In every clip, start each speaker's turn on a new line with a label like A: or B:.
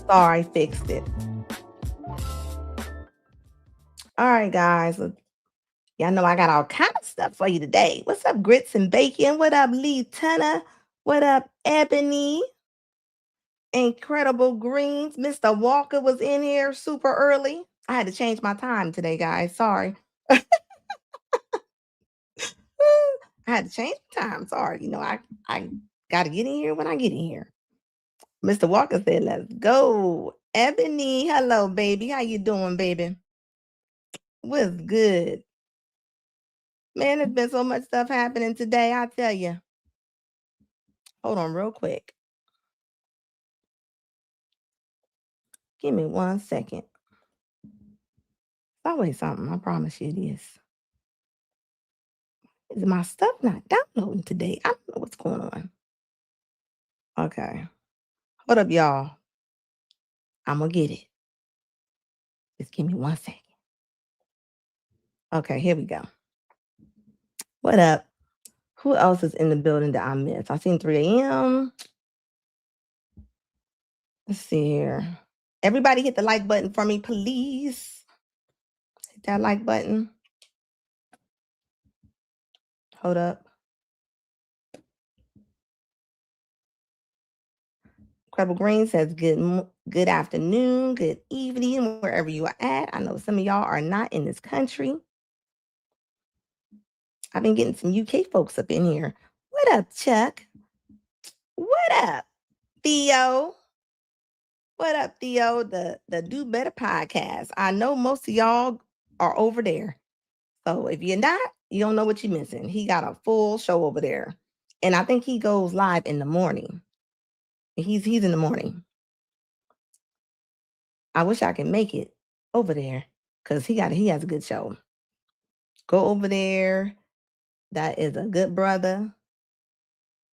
A: Sorry, fixed it. All right, guys. Y'all know I got all kind of stuff for you today. What's up, grits and bacon? What up, Lee Tunna? What up, Ebony? Incredible Greens. Mr. Walker was in here super early. I had to change my time today, guys. Sorry. I had to change my time. Sorry. I got to get in here when I get in here. Mr. Walker said, let's go. Ebony, hello, baby. How you doing, baby? What's good? Man, there's been so much stuff happening today, I tell you. Hold on real quick. Give me 1 second. It's always something, I promise you it is. Is my stuff not downloading today? I don't know what's going on. Okay. Hold up, y'all. I'm going to get it. Just give me 1 second. Okay, here we go. What up? Who else is in the building that I missed? I seen 3 a.m. Let's see here. Everybody hit the like button for me, please. Hit that like button. Hold up. Credible Green says good afternoon, good evening, wherever you are at. I know some of y'all are not in this country. I've been getting some UK folks up in here. What up, Chuck? What up, Theo? What up, Theo? The Do Better podcast. I know most of y'all are over there. So if you're not, you don't know what you're missing. He got a full show over there. And I think he goes live in the morning. He's in the morning. I wish I could make it over there because he has a good show. Go over there. That is a good brother.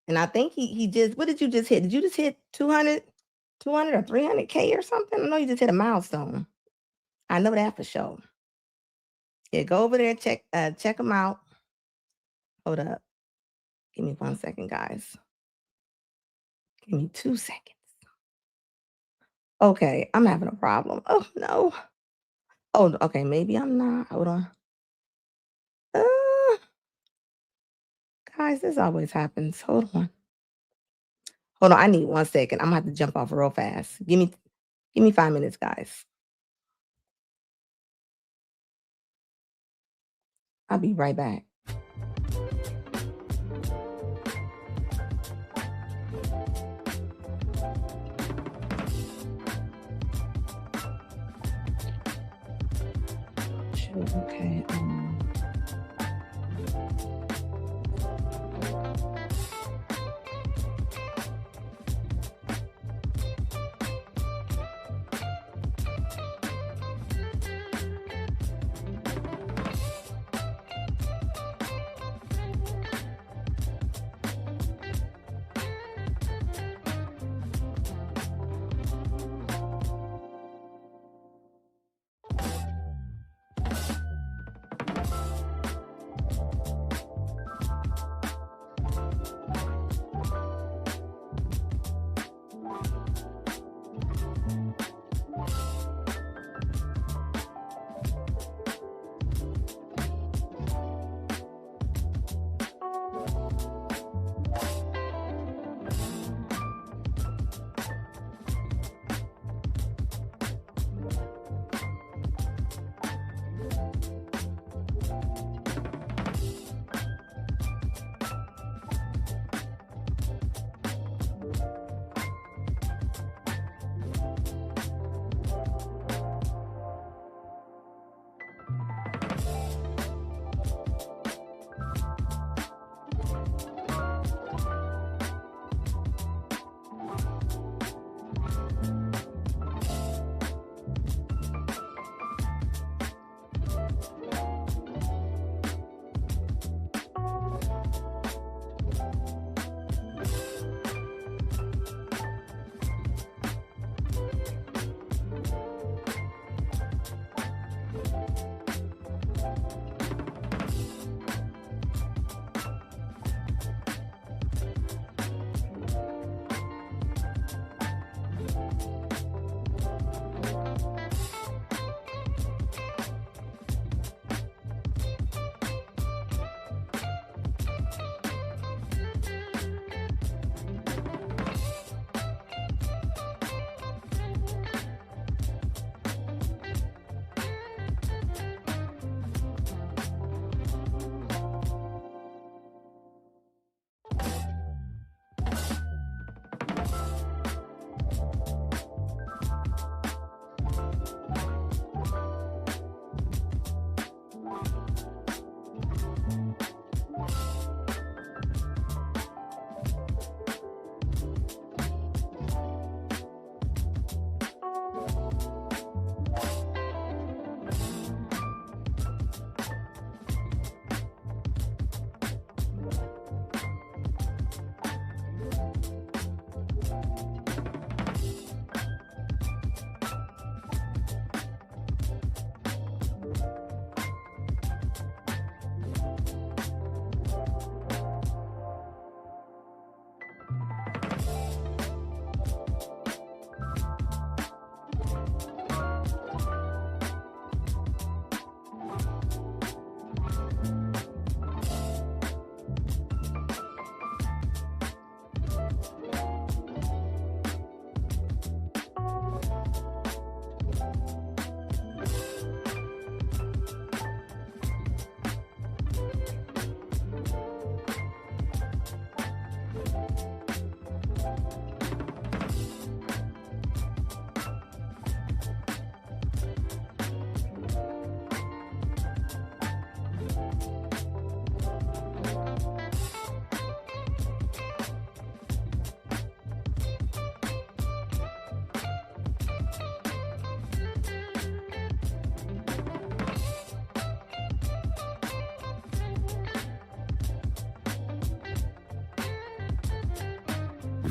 A: And I think he just, what did you just hit? Did you just hit 200 or 300K or something? I know you just hit a milestone. I know that for sure. Yeah, go over there, check him out. Hold up. Give me 1 second, guys. Give me 2 seconds. Okay, I'm having a problem. Oh, no. Oh, okay, maybe I'm not. Hold on. Guys, this always happens. Hold on. I need 1 second. I'm gonna have to jump off real fast. Give me 5 minutes, guys. I'll be right back. Okay.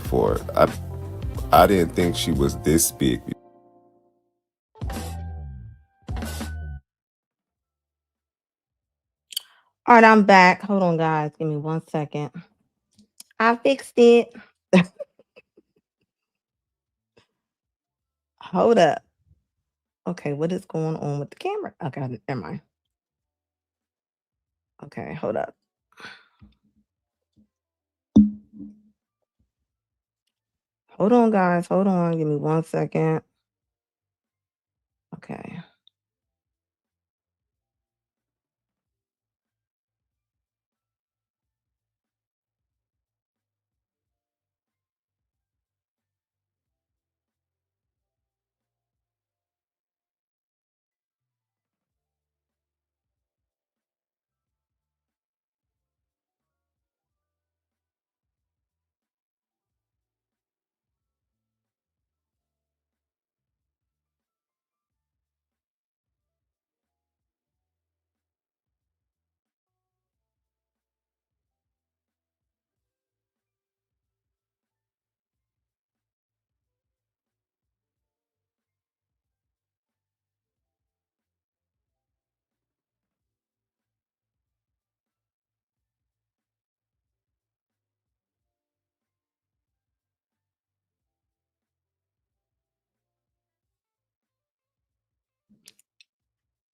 B: before. I didn't think she was this big.
A: All right, I'm back. Hold on, guys. Give me 1 second. I fixed it. Hold up. Okay, what is going on with the camera? Okay, never mind. Okay, hold up. Hold on, guys. Hold on. Give me 1 second. Okay.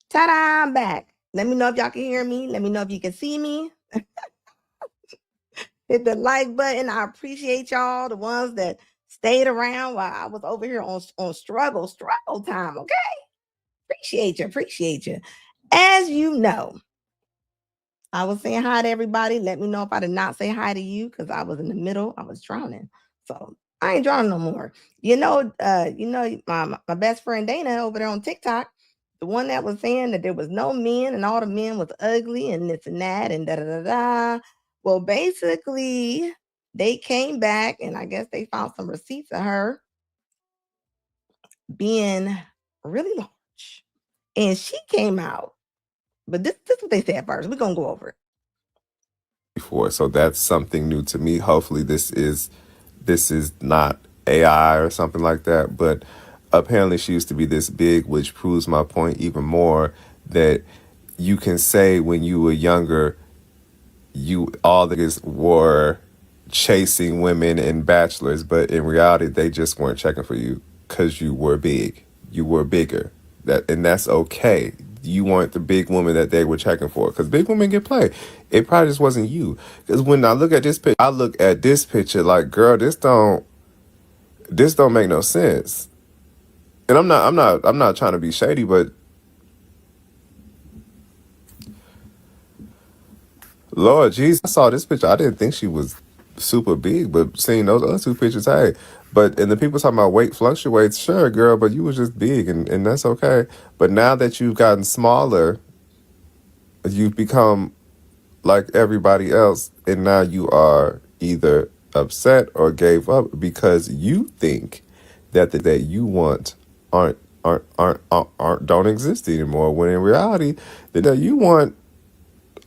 A: Ta-da! I'm back. Let me know if y'all can hear me. Let me know if you can see me. Hit the like button. I appreciate y'all, the ones that stayed around while I was over here on struggle time. Okay. Appreciate you. As you know, I was saying hi to everybody. Let me know if I did not say hi to you because I was in the middle. I was drowning. So I ain't drowning no more. My best friend Dana over there on TikTok, the one that was saying that there was no men and all the men was ugly and this and that and da da da da. Well, basically, they came back and I guess they found some receipts of her being really large. And she came out. But this is what they said first. We're gonna go over it.
B: Before, so that's something new to me. Hopefully this is not AI or something like that, but apparently she used to be this big, which proves my point even more, that you can say when you were younger, you all the niggas were chasing women and bachelors, but in reality they just weren't checking for you because you were big. You were bigger. That's okay. You weren't the big woman that they were checking for, because big women get played. It probably just wasn't you. Because when I look at this picture, I look at this picture like, girl, this don't make no sense. And I'm not trying to be shady, but Lord Jesus, I saw this picture. I didn't think she was super big, but seeing those other two pictures, hey. But and the people talking about weight fluctuates, sure, girl, but you was just big, and that's okay. But now that you've gotten smaller, you've become like everybody else, and now you are either upset or gave up because you think that that you want aren't don't exist anymore. When in reality, that you want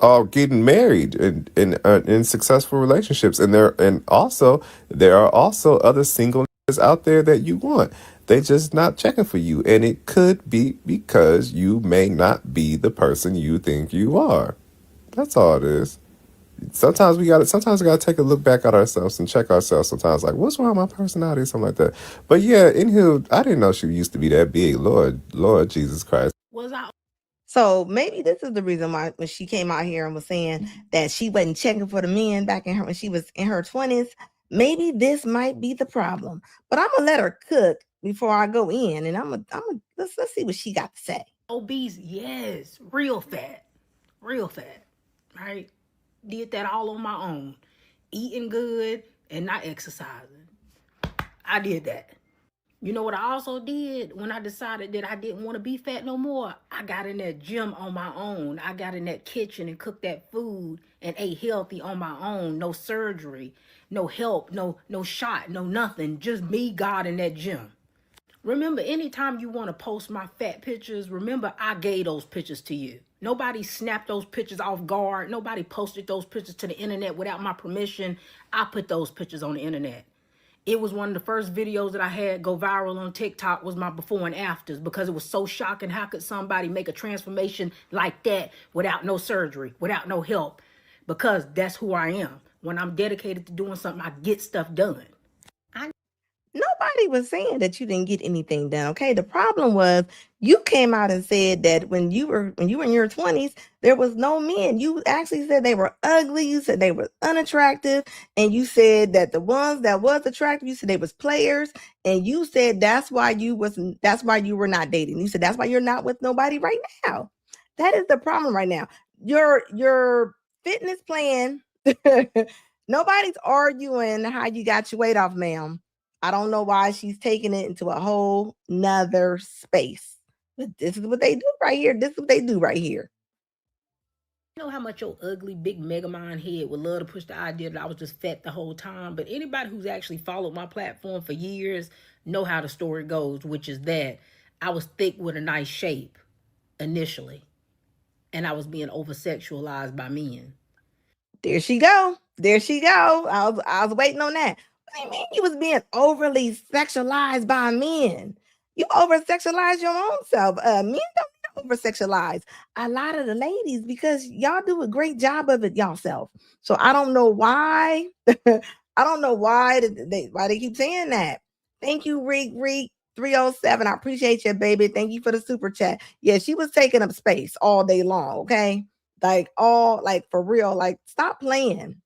B: are getting married in successful relationships, and there are also other single niggas out there that you want. They just not checking for you, and it could be because you may not be the person you think you are. That's all it is. Sometimes we gotta take a look back at ourselves and check ourselves sometimes, like, what's wrong with my personality or something like that. But yeah, in here, I didn't know she used to be that big. Lord Jesus Christ.
A: Was I? So maybe this is the reason why when she came out here and was saying that she wasn't checking for the men back in her when she was in her 20s. Maybe this might be the problem. But I'm gonna let her cook before I go in, and let's see what she got to say.
C: Obese, yes, real fat, right? Did that all on my own, eating good and not exercising. I did that. You know what I also did when I decided that I didn't want to be fat no more? I got in that gym on my own. I got in that kitchen and cooked that food and ate healthy on my own. No surgery, no help, no shot, no nothing. Just me, God, in that gym. Remember, anytime you want to post my fat pictures, remember I gave those pictures to you. Nobody snapped those pictures off guard. Nobody posted those pictures to the internet without my permission. I put those pictures on the internet. It was one of the first videos that I had go viral on TikTok was my before and afters because it was so shocking. How could somebody make a transformation like that without no surgery, without no help? Because that's who I am. When I'm dedicated to doing something, I get stuff done.
A: Nobody was saying that you didn't get anything done. Okay. The problem was you came out and said that when you were in your 20s, there was no men. You actually said they were ugly. You said they were unattractive. And you said that the ones that was attractive, you said they was players. And you said that's why you were not dating. You said that's why you're not with nobody right now. That is the problem right now. Your fitness plan. Nobody's arguing how you got your weight off, ma'am. I don't know why she's taking it into a whole nother space. But this is what they do right here. This is what they do right here.
C: You know how much your ugly big mega mind head would love to push the idea that I was just fat the whole time. But anybody who's actually followed my platform for years know how the story goes, which is that I was thick with a nice shape initially, and I was being over sexualized by men.
A: There she go. There she go. I was waiting on that. What do you mean you was being overly sexualized by men? You over sexualize your own self. Men don't over sexualize a lot of the ladies because y'all do a great job of it yourself. So I don't know why. I don't know why they keep saying that. Thank you, Reek 307. I appreciate you, baby. Thank you for the super chat. Yeah, she was taking up space all day long. Okay. Like for real, like stop playing.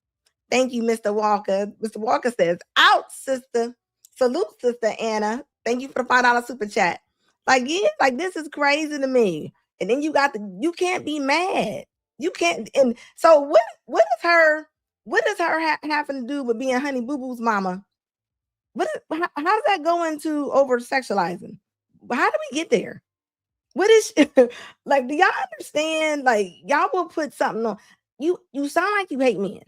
A: Thank you, Mr. Walker. Mr. Walker says, out, sister. Salute, Sister Anna. Thank you for the $5 super chat. Like, yeah, like this is crazy to me. And then you can't be mad. You can't. And so what does her having to do with being Honey Boo Boo's mama? How does that go into over sexualizing? How do we get there? What is like? Do y'all understand? Like y'all will put something on you. You sound like you hate men.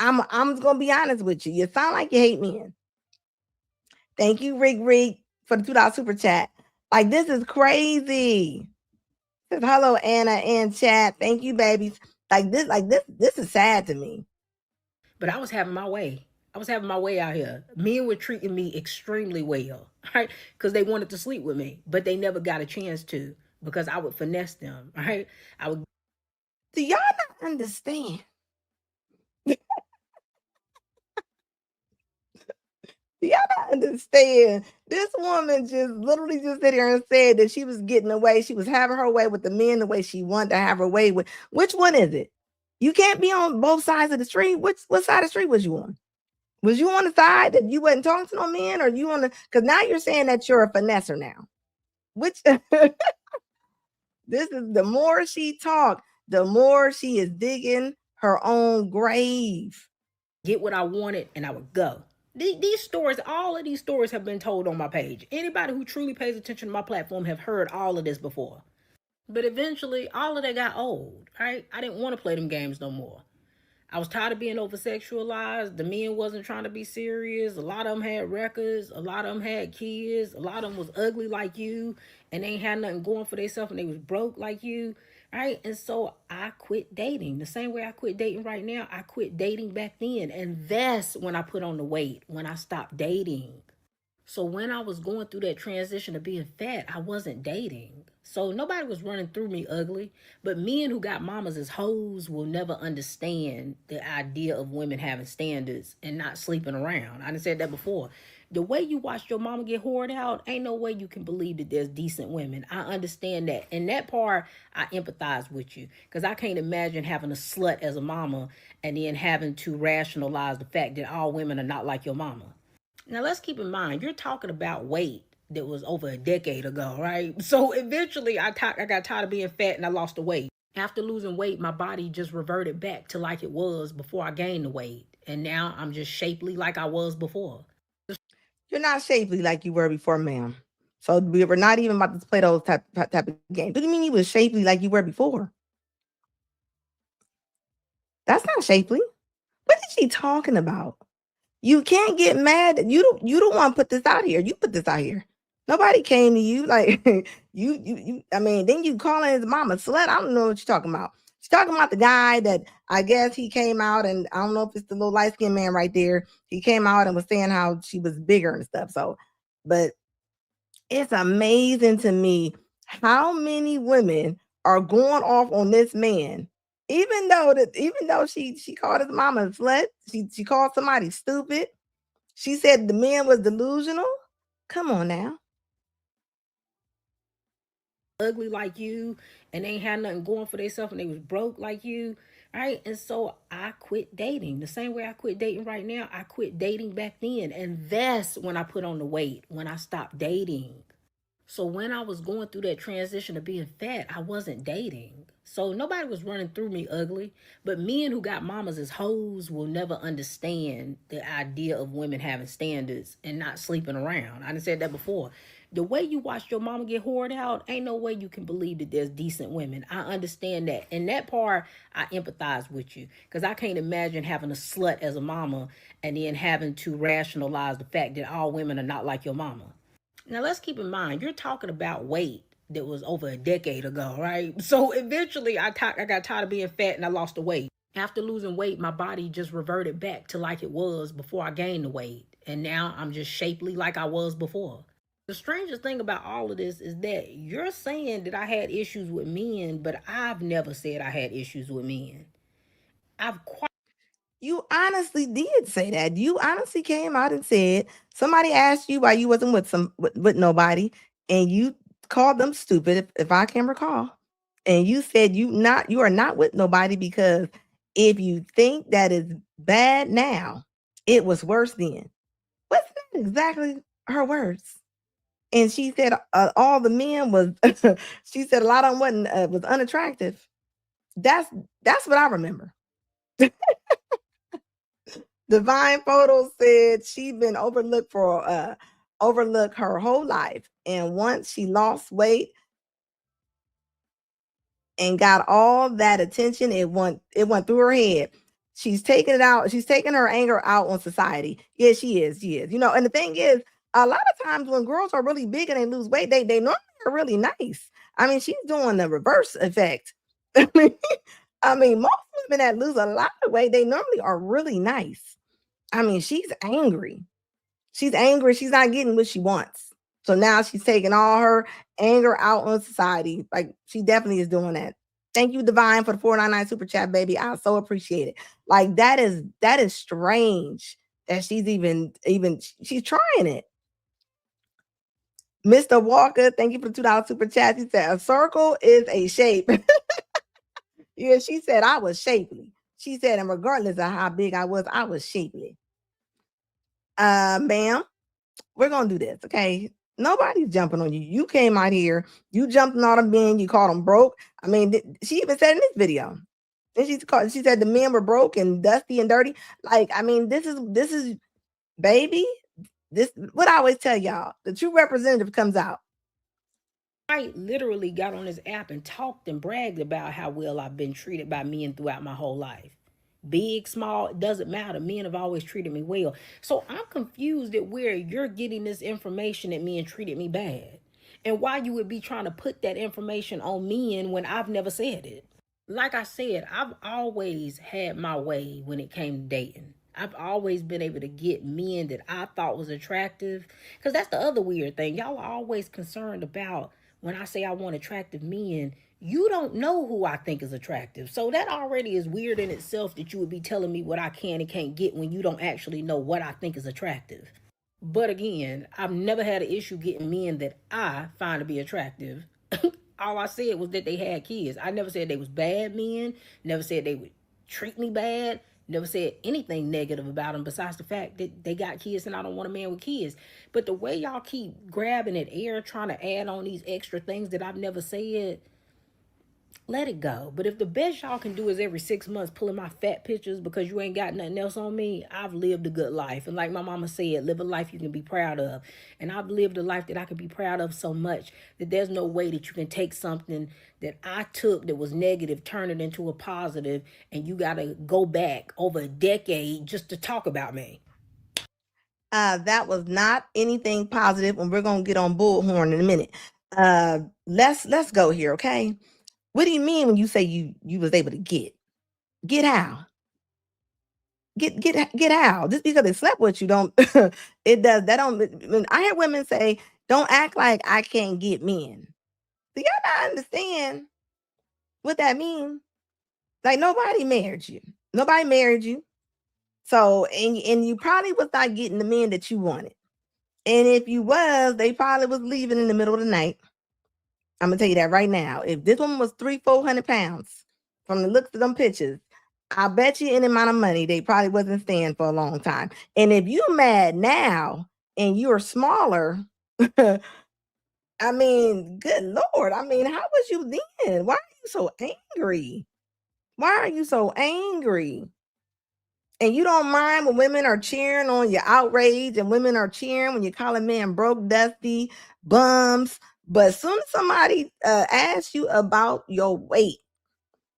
A: I'm gonna be honest with you. You sound like you hate men. Thank you, Rig, for the $2 super chat. Like this is crazy. Says hello, Anna and chat. Thank you, babies. This is sad to me.
C: But I was having my way. I was having my way out here. Men were treating me extremely well, right? Because they wanted to sleep with me, but they never got a chance to because I would finesse them, right? I would.
A: Do y'all not understand? Do y'all not understand? This woman just literally just sit here and said that she was getting away. She was having her way with the men the way she wanted to have her way with. Which one is it? You can't be on both sides of the street. What side of the street was you on? Was you on the side that you wasn't talking to no men, or you on the? Because now you're saying that you're a finesser now. Which this is the more she talk, the more she is digging her own grave.
C: Get what I wanted, and I would go. These stories, all of these stories have been told on my page. Anybody who truly pays attention to my platform have heard all of this before. But eventually, all of that got old, right? I didn't want to play them games no more. I was tired of being over sexualized. The men wasn't trying to be serious. A lot of them had records. A lot of them had kids. A lot of them was ugly like you, and they ain't had nothing going for themselves, and they was broke like you, right? And so I quit dating. The same way I quit dating right now, I quit dating back then. And that's when I put on the weight, when I stopped dating. So when I was going through that transition of being fat, I wasn't dating. So nobody was running through me ugly. But men who got mamas as hoes will never understand the idea of women having standards and not sleeping around. I done said that before. The way you watched your mama get whored out, ain't no way you can believe that there's decent women. I understand that. And that part, I empathize with you. Because I can't imagine having a slut as a mama and then having to rationalize the fact that all women are not like your mama. Now, let's keep in mind, you're talking about weight that was over a decade ago, right? So eventually I got tired of being fat and I lost the weight. After losing weight, my body just reverted back to like it was before I gained the weight. And now I'm just shapely like I was before.
A: You're not shapely like you were before, ma'am. So we were not even about to play those type of games. What do you mean you was shapely like you were before? That's not shapely. What is she talking about? You can't get mad. You don't want to put this out here. You put this out here. Nobody came to you like you. I mean, then you calling his mama slut. I don't know what you're talking about. She's talking about the guy that I guess he came out, and I don't know if it's the little light skinned man right there. He came out and was saying how she was bigger and stuff. So, but it's amazing to me how many women are going off on this man, even though she called his mama a slut, she called somebody stupid. She said the man was delusional. Come on now.
C: Ugly like you and they ain't had nothing going for themselves and they was broke like you, right? And so I quit dating. The same way I quit dating right now, I quit dating back then. And that's when I put on the weight, when I stopped dating. So when I was going through that transition of being fat, I wasn't dating. So nobody was running through me ugly. But men who got mamas as hoes will never understand the idea of women having standards and not sleeping around. I done said that before. The way you watched your mama get whored out, ain't no way you can believe that there's decent women. I understand that. And that part, I empathize with you. Because I can't imagine having a slut as a mama and then having to rationalize the fact that all women are not like your mama. Now let's keep in mind, you're talking about weight that was over a decade ago, right? So eventually I got tired of being fat and I lost the weight. After losing weight, my body just reverted back to like it was before I gained the weight. And now I'm just shapely like I was before. The strangest thing about all of this is that you're saying that I had issues with men, but I've never said I had issues with men. I've quite
A: You honestly did say that. You honestly came out and said somebody asked you why you wasn't with nobody, and you called them stupid, if I can recall. And you said you are not with nobody because if you think that is bad now, it was worse then. Wasn't that exactly her words? And she said all the men was she said a lot of them wasn't was unattractive. That's what I remember. Divine Photo said she'd been overlooked her whole life. And once she lost weight and got all that attention, it went through her head. She's taking it out, she's taking her anger out on society. Yeah, she is. And the thing is, a lot of times when girls are really big and they lose weight, they normally are really nice. I mean, she's doing the reverse effect. I mean, most women that lose a lot of weight, they normally are really nice. I mean, she's angry. She's angry. She's not getting what she wants. So now she's taking all her anger out on society. Like she definitely is doing that. Thank you, Divine, for the 499 super chat, baby. I so appreciate it. Like that is strange that she's even she's trying it. Mr. Walker, thank you for the $2 super chat. He said a circle is a shape. Yeah, she said I was shapely. She said, and regardless of how big I was shapely. Ma'am, we're gonna do this, okay? Nobody's jumping on you. You came out here, you jumped on all the men, you called them broke. I mean, she even said in this video. Then she said the men were broke and dusty and dirty. Like, I mean, this is baby. This what I always tell y'all. The true representative comes out.
C: I literally got on this app and talked and bragged about how well I've been treated by men throughout my whole life. Big, small, it doesn't matter. Men have always treated me well. So I'm confused at where you're getting this information that men treated me bad. And why you would be trying to put that information on men when I've never said it. Like I said, I've always had my way when it came to dating. I've always been able to get men that I thought was attractive. Because that's the other weird thing. Y'all are always concerned about when I say I want attractive men, you don't know who I think is attractive. So that already is weird in itself that you would be telling me what I can and can't get when you don't actually know what I think is attractive. But again, I've never had an issue getting men that I find to be attractive. All I said was that they had kids. I never said they was bad men, never said they would treat me bad, never said anything negative about them besides the fact that they got kids and I don't want a man with kids. But the way y'all keep grabbing at air, trying to add on these extra things that I've never said, let it go. But if the best y'all can do is every 6 months pulling my fat pictures because you ain't got nothing else on me, I've lived a good life. And like my mama said, live a life you can be proud of. And I've lived a life that I can be proud of so much that there's no way that you can take something that I took that was negative, turn it into a positive, and you got to go back over a decade just to talk about me.
A: That was not anything positive, and we're gonna get on bullhorn in a minute. Let's go here, okay? What do you mean when you say you was able to get? Get how? Get how? Just because they slept with you don't it does that don't when I hear women say, don't act like I can't get men. Do y'all not understand what that means? Like nobody married you. Nobody married you. So and you probably was not getting the men that you wanted. And if you was, they probably was leaving in the middle of the night. I'm gonna tell you that right now. If this woman was 300-400 pounds from the looks of them pictures, I bet you any amount of money they probably wasn't staying for a long time. And if you mad now and you're smaller, I mean, good Lord. I mean, how was you then? Why are you so angry? Why are you so angry? And you don't mind when women are cheering on your outrage and women are cheering when you call a man broke, dusty, bums. But as soon as somebody asks you about your weight,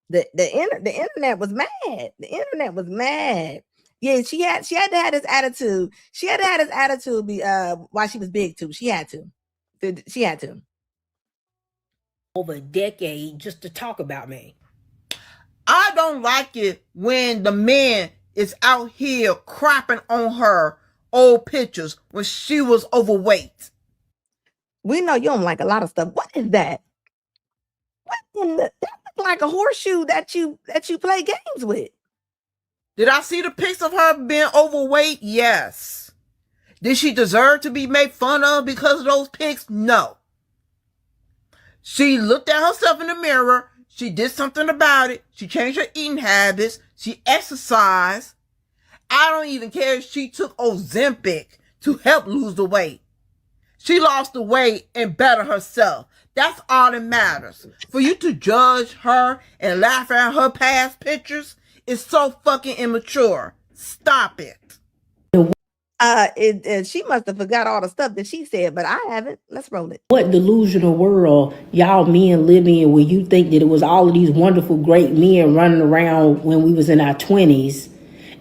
A: the internet was mad. The internet was mad. Yeah, she had to have this attitude. She had to have this attitude while she was big too. She had to. She had to.
C: Over a decade just to talk about me.
D: I don't like it when the man is out here cropping on her old pictures when she was overweight.
A: We know you don't like a lot of stuff. What is that? What in the that looks like a horseshoe that you play games with.
D: Did I see the pics of her being overweight? Yes. Did she deserve to be made fun of because of those pics? No. She looked at herself in the mirror. She did something about it. She changed her eating habits. She exercised. I don't even care if she took Ozempic to help lose the weight. She lost the weight and better herself. That's all that matters. For you to judge her and laugh at her past pictures is so fucking immature. Stop it.
A: She must have forgot all the stuff that she said, but I haven't. Let's roll it.
C: What delusional world y'all men live in where you think that it was all of these wonderful, great men running around when we was in our 20s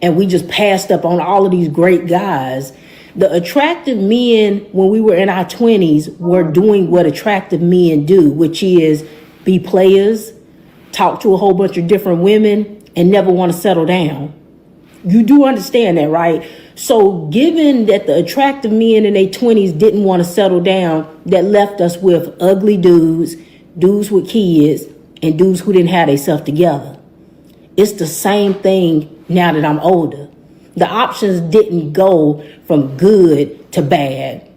C: and we just passed up on all of these great guys. The attractive men when we were in our 20s were doing what attractive men do, which is be players, talk to a whole bunch of different women, and never want to settle down. You do understand that, right? So given that the attractive men in their 20s didn't want to settle down, that left us with ugly dudes, dudes with kids, and dudes who didn't have themselves together. It's the same thing now that I'm older. The options didn't go from good to bad.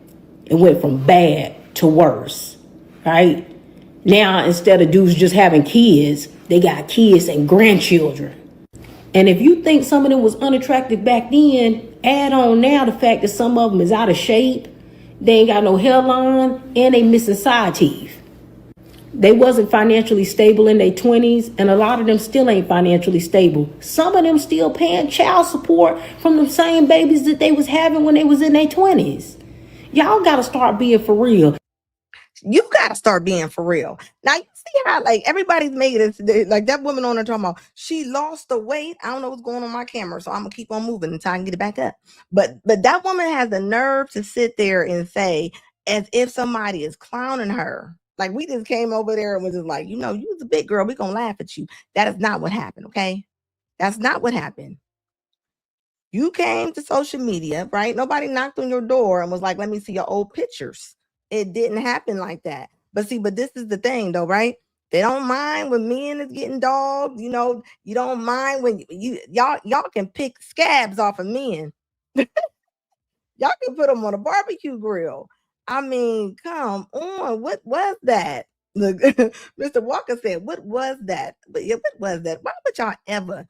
C: It went from bad to worse, right? Now, instead of dudes just having kids, they got kids and grandchildren. And if you think some of them was unattractive back then, add on now the fact that some of them is out of shape, they ain't got no hairline, and they missing side teeth. They wasn't financially stable in their 20s, and a lot of them still ain't financially stable. Some of them still paying child support from the same babies that they was having when they was in their 20s. Y'all got to start being for real.
A: You got to start being for real. Now, you see how, like, everybody's made it. Like, that woman on there talking about, she lost the weight. I don't know what's going on my camera, so I'm going to keep on moving until I can get it back up. But that woman has the nerve to sit there and say, as if somebody is clowning her. Like, we just came over there and was just like, you was a big girl. We're going to laugh at you. That is not what happened, okay? That's not what happened. You came to social media, right? Nobody knocked on your door and was like, let me see your old pictures. It didn't happen like that. But this is the thing though, right? They don't mind when men is getting dogged. You don't mind when y'all can pick scabs off of men. Y'all can put them on a barbecue grill. I mean, come on. What was that? Look, Mr. Walker said, what was that? But yeah, what was that? Why would y'all ever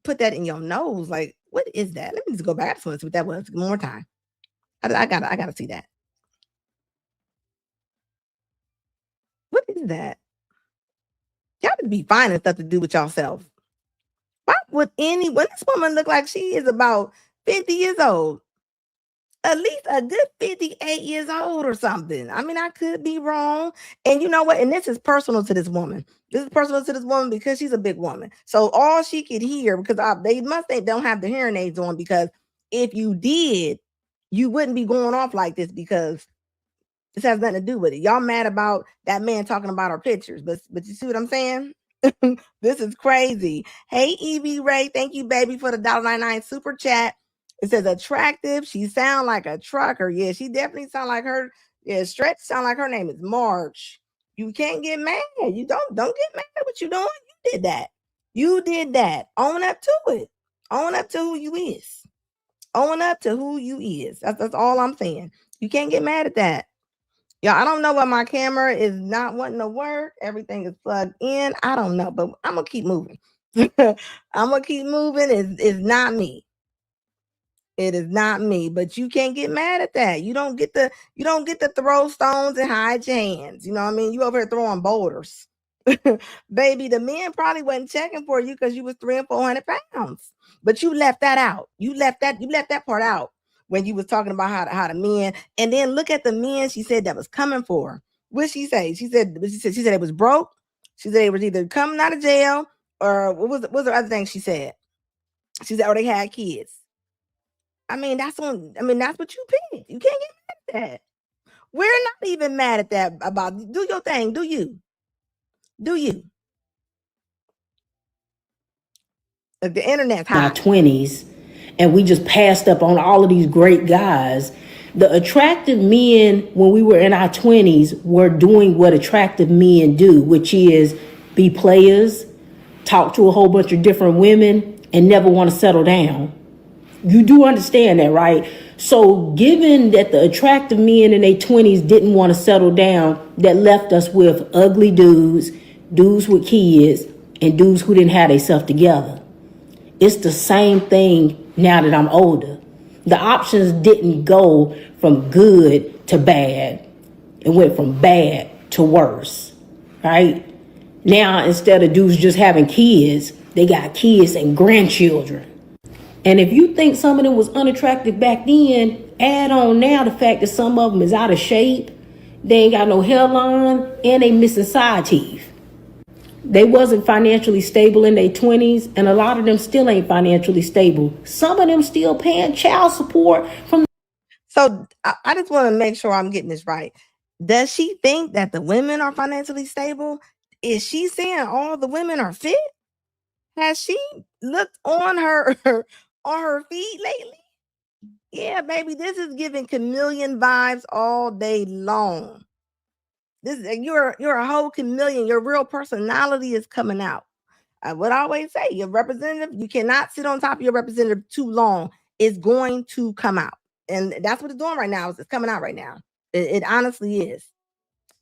A: put that in your nose? Like, what is that? Let me just go back. I just want to see what that was one more time. I gotta see that. What is that? Y'all need to be finding stuff to do with yourself. Why would when this woman look like she is about 50 years old? At least a good 58 years old or something. I mean, I could be wrong. And you know what? And this is personal to this woman. This is personal to this woman because she's a big woman. So all she could hear, because they don't have the hearing aids on, because if you did, you wouldn't be going off like this, because this has nothing to do with it. Y'all mad about that man talking about our pictures, but you see what I'm saying? This is crazy. Hey, Evie Ray, thank you, baby, for the $1.99 super chat. It says attractive. She sound like a trucker. Yeah, she definitely sound like her. Yeah, Stretch sound like her name is March. You can't get mad. You don't get mad at what you doing. You did that. You did that. Own up to it. Own up to who you is. Own up to who you is. That's all I'm saying. You can't get mad at that. Yeah, I don't know why my camera is not wanting to work. Everything is plugged in. I don't know, but I'm gonna keep moving. I'm gonna keep moving. It's not me. It is not me. But you can't get mad at that. You don't get to throw stones and hide your hands. You know what I mean? You over here throwing boulders. Baby, the men probably wasn't checking for you because you was 300 and 400 pounds. But you left that out. You left that part out when you was talking about how the men, and then look at the men she said that was coming for her. What she say? She said it was broke. She said it was either coming out of jail or what was the other thing she said? She said, or they had kids. I mean, that's what you picked. You can't get mad at that. We're not even mad at that about do your thing. Do you? Do you? The internet's hot.
C: Our 20s, and we just passed up on all of these great guys. The attractive men when we were in our 20s were doing what attractive men do, which is be players, talk to a whole bunch of different women, and never want to settle down. You do understand that, right? So given that the attractive men in their 20s didn't want to settle down, that left us with ugly dudes with kids, and dudes who didn't have themselves together. It's the same thing now that I'm older. The options didn't go from good to bad. It went from bad to worse, right? Now, instead of dudes just having kids, they got kids and grandchildren. And if you think some of them was unattractive back then, add on now the fact that some of them is out of shape, they ain't got no hairline, and they missing side teeth. They wasn't financially stable in their 20s, and a lot of them still ain't financially stable. Some of them still paying child support from.
A: So I just want to make sure I'm getting this right. Does she think that the women are financially stable? Is she saying all the women are fit? Has she looked on her feed lately? Yeah, baby, this is giving chameleon vibes all day long. You're a whole chameleon. Your real personality is coming out. I would always say your representative, you cannot sit on top of your representative too long. It's going to come out. And that's what it's doing right now. It's coming out right now. It honestly is.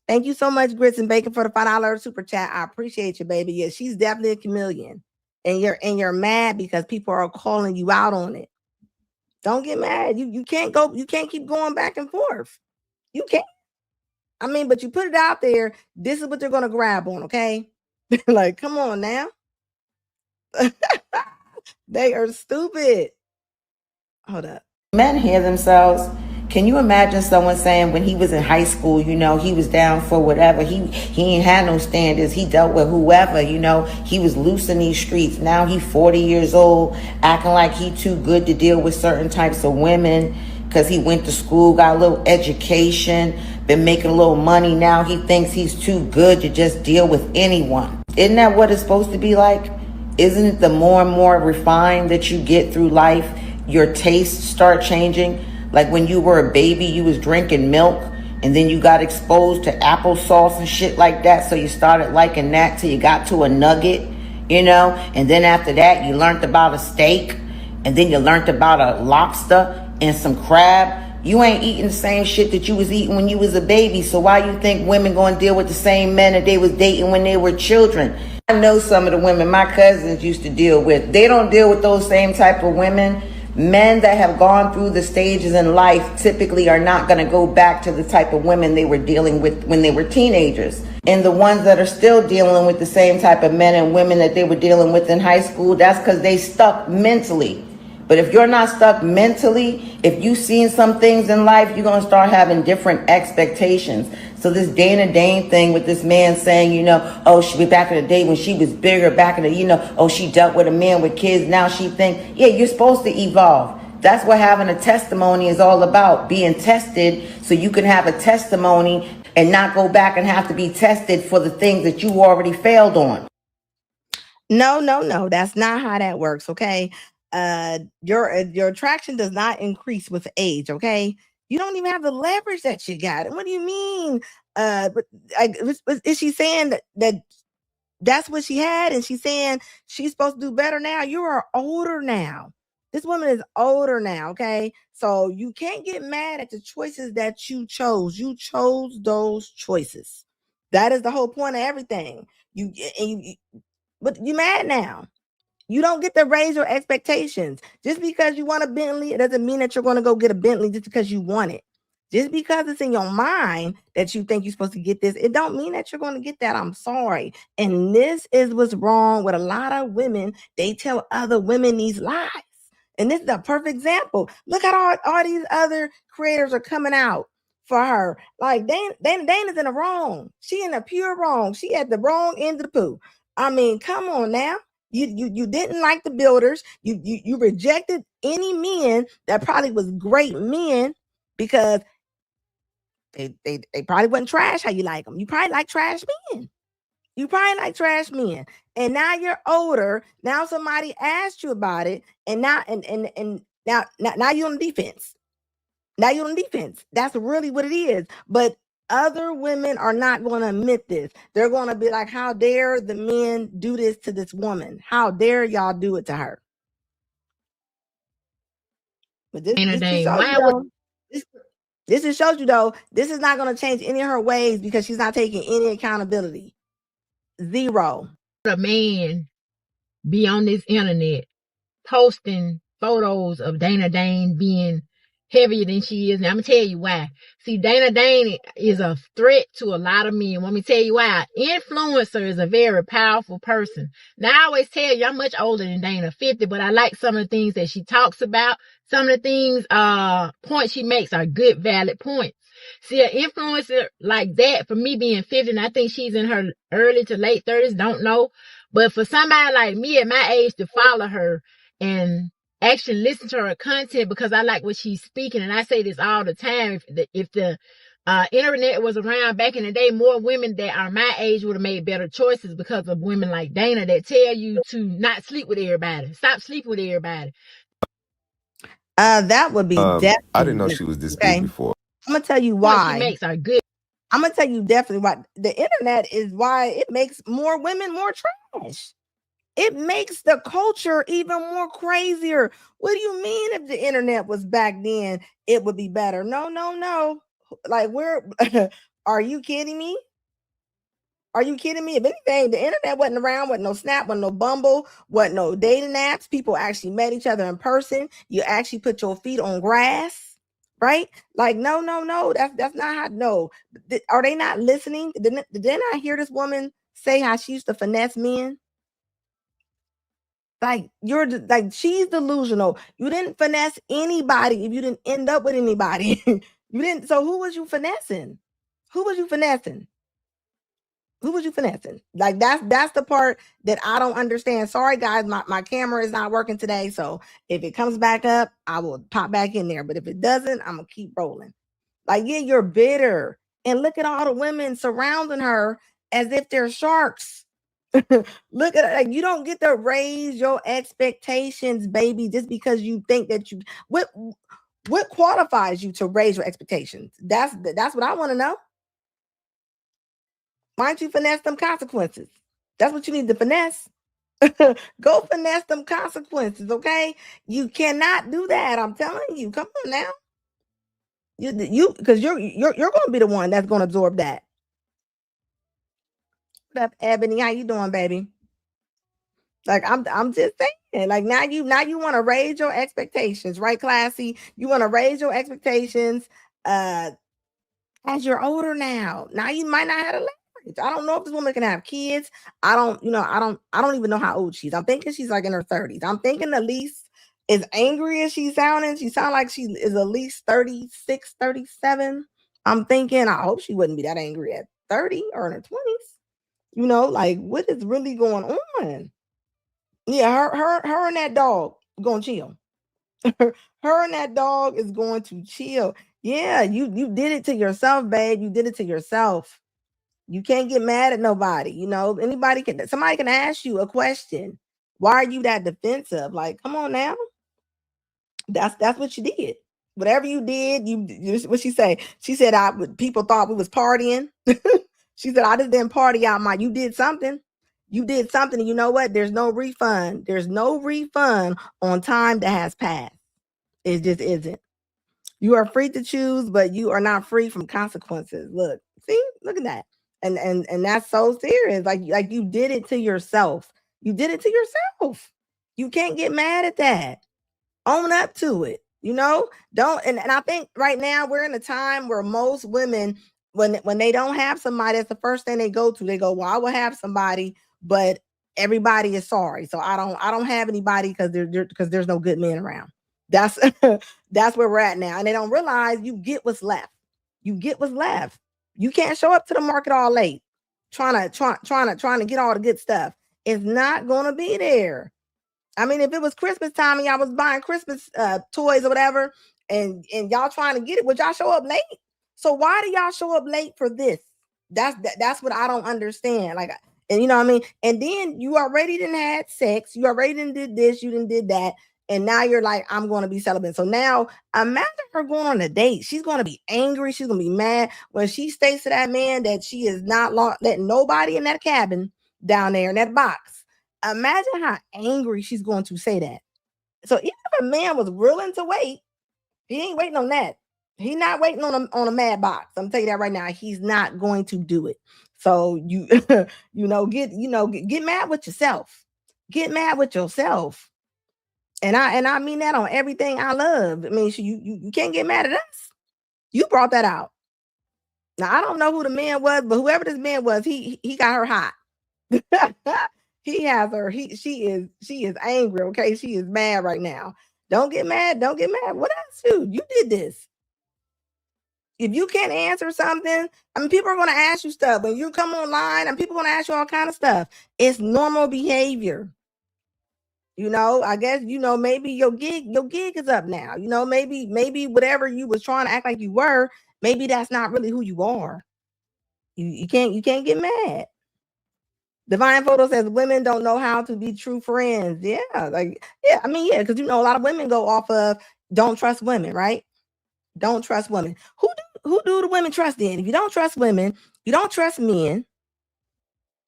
A: Thank you so much, Grits and Bacon, for the $5 super chat. I appreciate you, baby. Yeah, she's definitely a chameleon. And you're mad because people are calling you out on it. Don't get mad. You can't keep going back and forth. You can't. I mean, but you put it out there. This is what they're gonna grab on, okay? Like, come on now. They are stupid. Hold up.
E: Men hear themselves. Can you imagine someone saying when he was in high school, he was down for whatever. He ain't had no standards. He dealt with whoever, he was loose in these streets. Now he 40 years old, acting like he too good to deal with certain types of women because he went to school, got a little education, been making a little money. Now he thinks he's too good to just deal with anyone. Isn't that what it's supposed to be like? Isn't it the more and more refined that you get through life, your tastes start changing? Like when you were a baby, you was drinking milk and then you got exposed to applesauce and shit like that. So you started liking that till you got to a nugget, and then after that you learned about a steak and then you learned about a lobster and some crab. You ain't eating the same shit that you was eating when you was a baby. So why you think women gonna deal with the same men that they was dating when they were children? I know some of the women my cousins used to deal with. They don't deal with those same type of women. Men that have gone through the stages in life typically are not going to go back to the type of women they were dealing with when they were teenagers. And the ones that are still dealing with the same type of men and women that they were dealing with in high school, that's because they stuck mentally. But if you're not stuck mentally, if you've seen some things in life, you're going to start having different expectations. So this Dane thing with this man saying, she was back in the day when she was bigger, back in the, she dealt with a man with kids. Now she think, yeah, you're supposed to evolve. That's what having a testimony is all about, being tested so you can have a testimony and not go back and have to be tested for the things that you already failed on.
A: No. That's not how that works. Okay. Your attraction does not increase with age. Okay. You don't even have the leverage that you got. And what do you mean? But is she saying that that's what she had, and she's saying she's supposed to do better now? You are older now. This woman is older now, okay? So you can't get mad at the choices that you chose. You chose those choices. That is the whole point of everything. But you mad now. You don't get to raise your expectations. Just because you want a Bentley, it doesn't mean that you're going to go get a Bentley just because you want it. Just because it's in your mind that you think you're supposed to get this, it don't mean that you're going to get that. I'm sorry. And this is what's wrong with a lot of women. They tell other women these lies. And this is a perfect example. Look at all these other creators are coming out for her. Like Dane is in the wrong. She in the pure wrong. She at the wrong end of the poo. I mean, come on now. You didn't like the builders. You rejected any men that probably was great men because they probably wasn't trash how you like them. You probably like trash men. You probably like trash men. And now you're older. Now somebody asked you about it, and now now you're on defense. Now you're on defense. That's really what it is. But other women are not going to admit this. They're going to be like, how dare the men do this to this woman? How dare y'all do it to her? But this just shows you though. This just shows you though, this is not going to change any of her ways because she's not taking any accountability. Zero.
C: A man be on this internet posting photos of Dane being heavier than she is. Now, I'm going to tell you why. See, Dane is a threat to a lot of men. Let me tell you why. Influencer is a very powerful person. Now, I always tell you, I'm much older than Dana, 50, but I like some of the things that she talks about. Some of the things, points she makes are good, valid points. See, an influencer like that, for me being 50, and I think she's in her early to late 30s, don't know. But for somebody like me at my age to follow her and actually listen to her content, because I like what she's speaking, and I say this all the time, if the internet was around back in the day, more women that are my age would have made better choices because of women like Dana that tell you to not sleep with everybody. Stop sleeping with everybody.
A: That would be definitely.
B: I didn't know she was this big before.
A: I'm gonna tell you why. She makes are good. I'm gonna tell you definitely why. The internet is why it makes more women more trash. It makes the culture even more crazier. What do you mean if the internet was back then, it would be better? No. Like, are you kidding me? Are you kidding me? If anything, the internet wasn't around, wasn't no Snap, wasn't no Bumble, wasn't no dating apps. People actually met each other in person. You actually put your feet on grass, right? Like, no. That's not how. No, are they not listening? Didn't I hear this woman say how she used to finesse men? Like, she's delusional. You didn't finesse anybody if you didn't end up with anybody. You didn't. So who was you finessing? Who was you finessing? Like, that's the part that I don't understand. Sorry guys, my camera is not working today. So if it comes back up, I will pop back in there. But if it doesn't, I'm gonna keep rolling. Like, yeah, you're bitter. And look at all the women surrounding her as if they're sharks. Look at, like, you don't get to raise your expectations, baby, just because you think that you what qualifies you to raise your expectations? That's what I want to know. Why don't you finesse them consequences? That's what you need to finesse. Go finesse them consequences, okay? You cannot do that. I'm telling you. Come on now. You because you're going to be the one that's going to absorb that. What up, Ebony? How you doing, baby? Like, I'm just saying, like, now you want to raise your expectations, right, Classy? You want to raise your expectations as you're older now. Now you might not have a leverage. I don't know if this woman can have kids. I don't even know how old she is. I'm thinking she's like in her 30s. I'm thinking at least, as angry as she's sounding, she sounds like she is at least 36, 37. I'm thinking, I hope she wouldn't be that angry at 30 or in her 20s. Like, what is really going on? Yeah, her and that dog gonna chill. Her and that dog is going to chill. Yeah, you did it to yourself, babe. You did it to yourself. You can't get mad at nobody. You know, somebody can ask you a question. Why are you that defensive? Like, come on now. That's what you did. Whatever you did, what she say? She said, people thought we was partying. She said, I just didn't party out you did something. You did something. And you know what? There's no refund. There's no refund on time that has passed. It just isn't. You are free to choose, but you are not free from consequences. Look at that. And that's so serious. Like you did it to yourself. You did it to yourself. You can't get mad at that. Own up to it. You know, don't and I think right now we're in a time where most women, when they don't have somebody, that's the first thing they go to. They go, well, I will have somebody, but everybody is sorry. So I don't have anybody because there's no good men around. That's that's where we're at now. And they don't realize you get what's left. You get what's left. You can't show up to the market all late trying to get all the good stuff. It's not gonna be there. I mean, if it was Christmas time and y'all was buying Christmas toys or whatever, and y'all trying to get it, would y'all show up late? So why do y'all show up late for this? That's what I don't understand. Like, and you know what I mean? And then you already didn't had sex, you already didn't did this, you didn't did that, and now you're like, I'm going to be celibate. So now imagine her going on a date. She's going to be angry. She's going to be mad when she states to that man that she is not letting nobody in that cabin down there in that box. Imagine how angry she's going to say that. So even if a man was willing to wait, he ain't waiting on that. He's not waiting on a mad box. I'm telling you that right now. He's not going to do it. So you get mad with yourself. Get mad with yourself. And I mean that on everything I love. I mean, you can't get mad at us. You brought that out. Now I don't know who the man was, but whoever this man was, he got her hot. He has her. She is angry. Okay, she is mad right now. Don't get mad. Don't get mad. What else, dude? You did this. If you can't answer something, I mean, people are going to ask you stuff when you come online, and people are going to ask you all kind of stuff. It's normal behavior. You know, I guess maybe your gig is up now. You know, maybe whatever you was trying to act like you were, maybe that's not really who you are. You can't get mad. Divine Photo says women don't know how to be true friends. Yeah, because a lot of women go off of don't trust women, right? Don't trust women. Who do the women trust in? If you don't trust women, you don't trust men.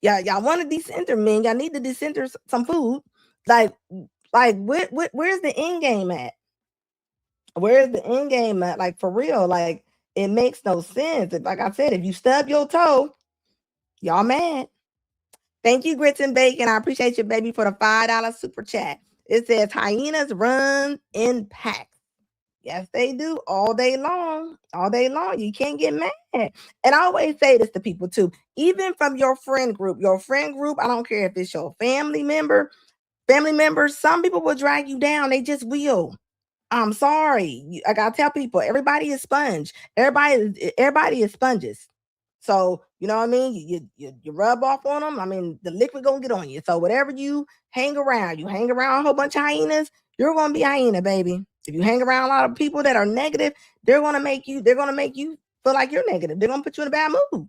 A: Yeah, y'all want to decenter men. Y'all need to decenter some food. Like where's the end game at? Where's the end game at? Like for real, like it makes no sense. Like I said, if you stub your toe, y'all mad. Thank you, Grits and Bacon. I appreciate you, baby, for the $5 super chat. It says hyenas run in packs. Yes, they do all day long. All day long. You can't get mad. And I always say this to people too. Even from your friend group, I don't care if it's your family members, some people will drag you down. They just will. I'm sorry. I gotta tell people, everybody is sponge. Everybody is sponges. So you know what I mean. You rub off on them. I mean, the liquid gonna get on you. So whatever you hang around a whole bunch of hyenas, you're gonna be a hyena, baby. If you hang around a lot of people that are negative, they're gonna make you feel like you're negative. They're gonna put you in a bad mood.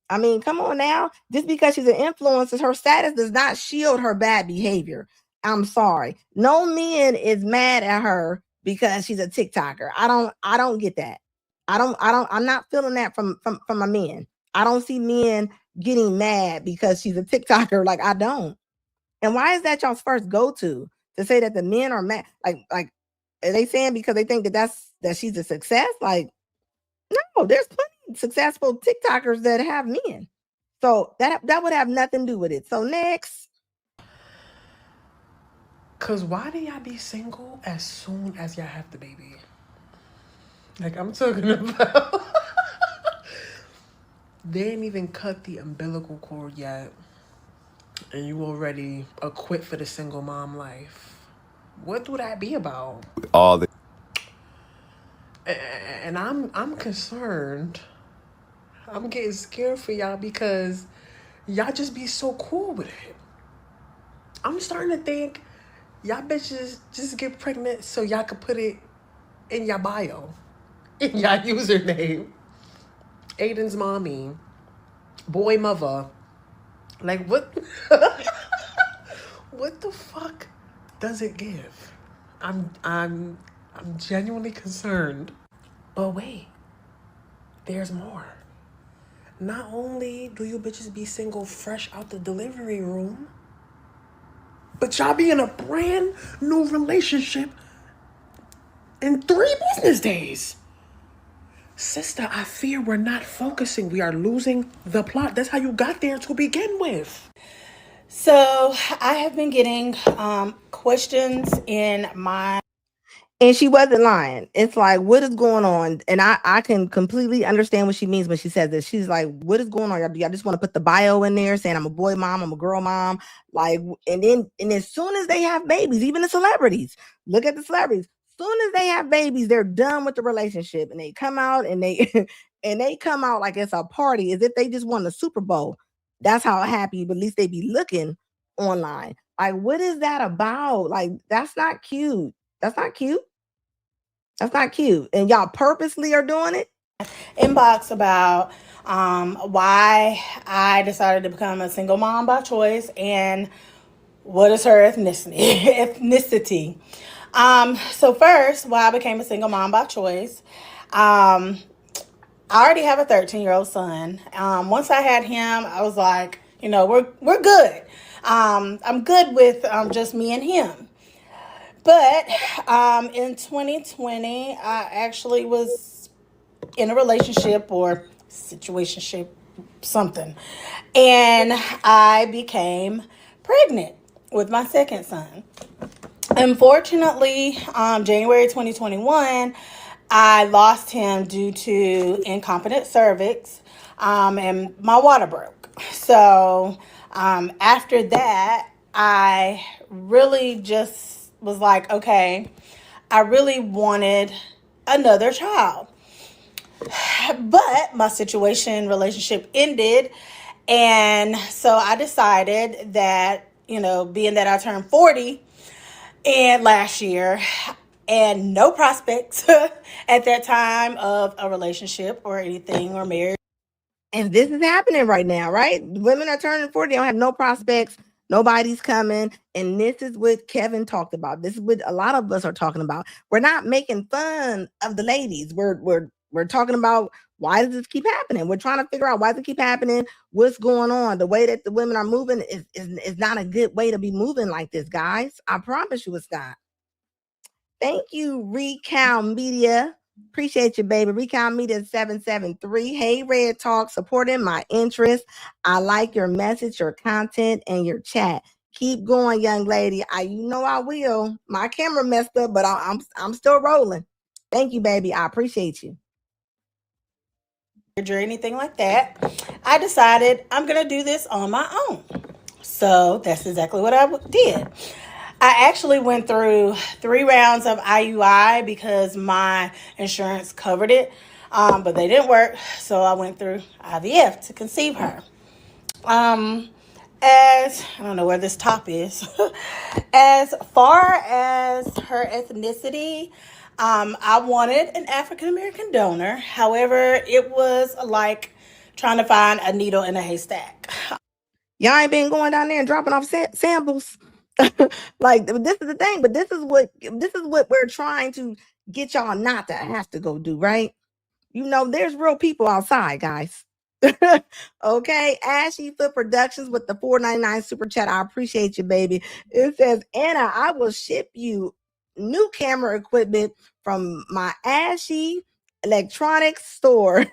A: I mean, come on now. Just because she's an influencer, her status does not shield her bad behavior. I'm sorry. No man is mad at her because she's a TikToker. I don't get that. I'm not feeling that from a man. I don't see men getting mad because she's a TikToker. Like, I don't. And why is that y'all's first go-to say that the men are mad? Like are they saying because they think that she's a success? Like, no, there's plenty of successful TikTokers that have men. So that would have nothing to do with it. So next.
F: Cause why do y'all be single as soon as y'all have the baby? Like I'm talking about they ain't even cut the umbilical cord yet. And you already a quit for the single mom life. What would that be about?
B: All the
F: And I'm concerned. I'm getting scared for y'all because y'all just be so cool with it. I'm starting to think y'all bitches just get pregnant so y'all can put it in your bio, in your username. Aiden's mommy. boy mother. Like what? What the fuck does it give? I'm genuinely concerned. But wait, there's more. Not only do you bitches be single fresh out the delivery room, but y'all be in a brand new relationship in 3 business days. Sister, I fear we're not focusing. We are losing the plot. That's how you got there to begin with.
C: So I have been getting questions in my.
A: And she wasn't lying. It's like, what is going on? And I can completely understand what she means when she says this. She's like, what is going on? Y'all just want to put the bio in there saying I'm a boy mom, I'm a girl mom. Like, and as soon as they have babies, even the celebrities, look at the celebrities. As soon as they have babies, they're done with the relationship and they come out and they and they come out like it's a party as if they just won the Super Bowl. That's how happy, but at least they be looking online. Like, what is that about? Like, that's not cute. That's not cute. That's not cute. And y'all purposely are doing it?
C: Inbox about why I decided to become a single mom by choice and what is her ethnicity. So first, why I became a single mom by choice. I already have a 13-year-old son. Once I had him, I was like, we're good. I'm good with just me and him. But in 2020, I actually was in a relationship or situationship, something. And I became pregnant with my second son. Unfortunately, January 2021, I lost him due to incompetent cervix, and my water broke. So after that, I really just was like, okay, I really wanted another child. But my relationship ended. And so I decided that, being that I turned 40 and last year and no prospects at that time of a relationship or anything or marriage.
A: And this is happening right now, right? Women are turning 40, they don't have no prospects, nobody's coming. And this is what Kevin talked about. This is what a lot of us are talking about. We're not making fun of the ladies. We're talking about why does this keep happening? We're trying to figure out why does it keep happening? What's going on? The way that the women are moving is not a good way to be moving like this, guys. I promise you it's not. Thank you, Recount Media. Appreciate you, baby. Recount Media 773. Hey, Red Talk, supporting my interest. I like your message, your content, and your chat. Keep going, young lady. I will. My camera messed up, but I'm still rolling. Thank you, baby. I appreciate you.
C: Or anything like that, I decided I'm going to do this on my own. So that's exactly what I did. I actually went through 3 rounds of IUI because my insurance covered it, but they didn't work. So I went through IVF to conceive her. As I don't know where this top is, as far as her ethnicity, I wanted an African American donor. However, it was like trying to find a needle in a haystack.
A: Y'all ain't been going down there and dropping off samples. Like, this is the thing, but this is what we're trying to get y'all not to have to go do, right? There's real people outside, guys. Okay, Ashy Foot Productions with the $4.99 super chat. I appreciate you, baby. It says, Anna, I will ship you new camera equipment from my Ashy electronics store.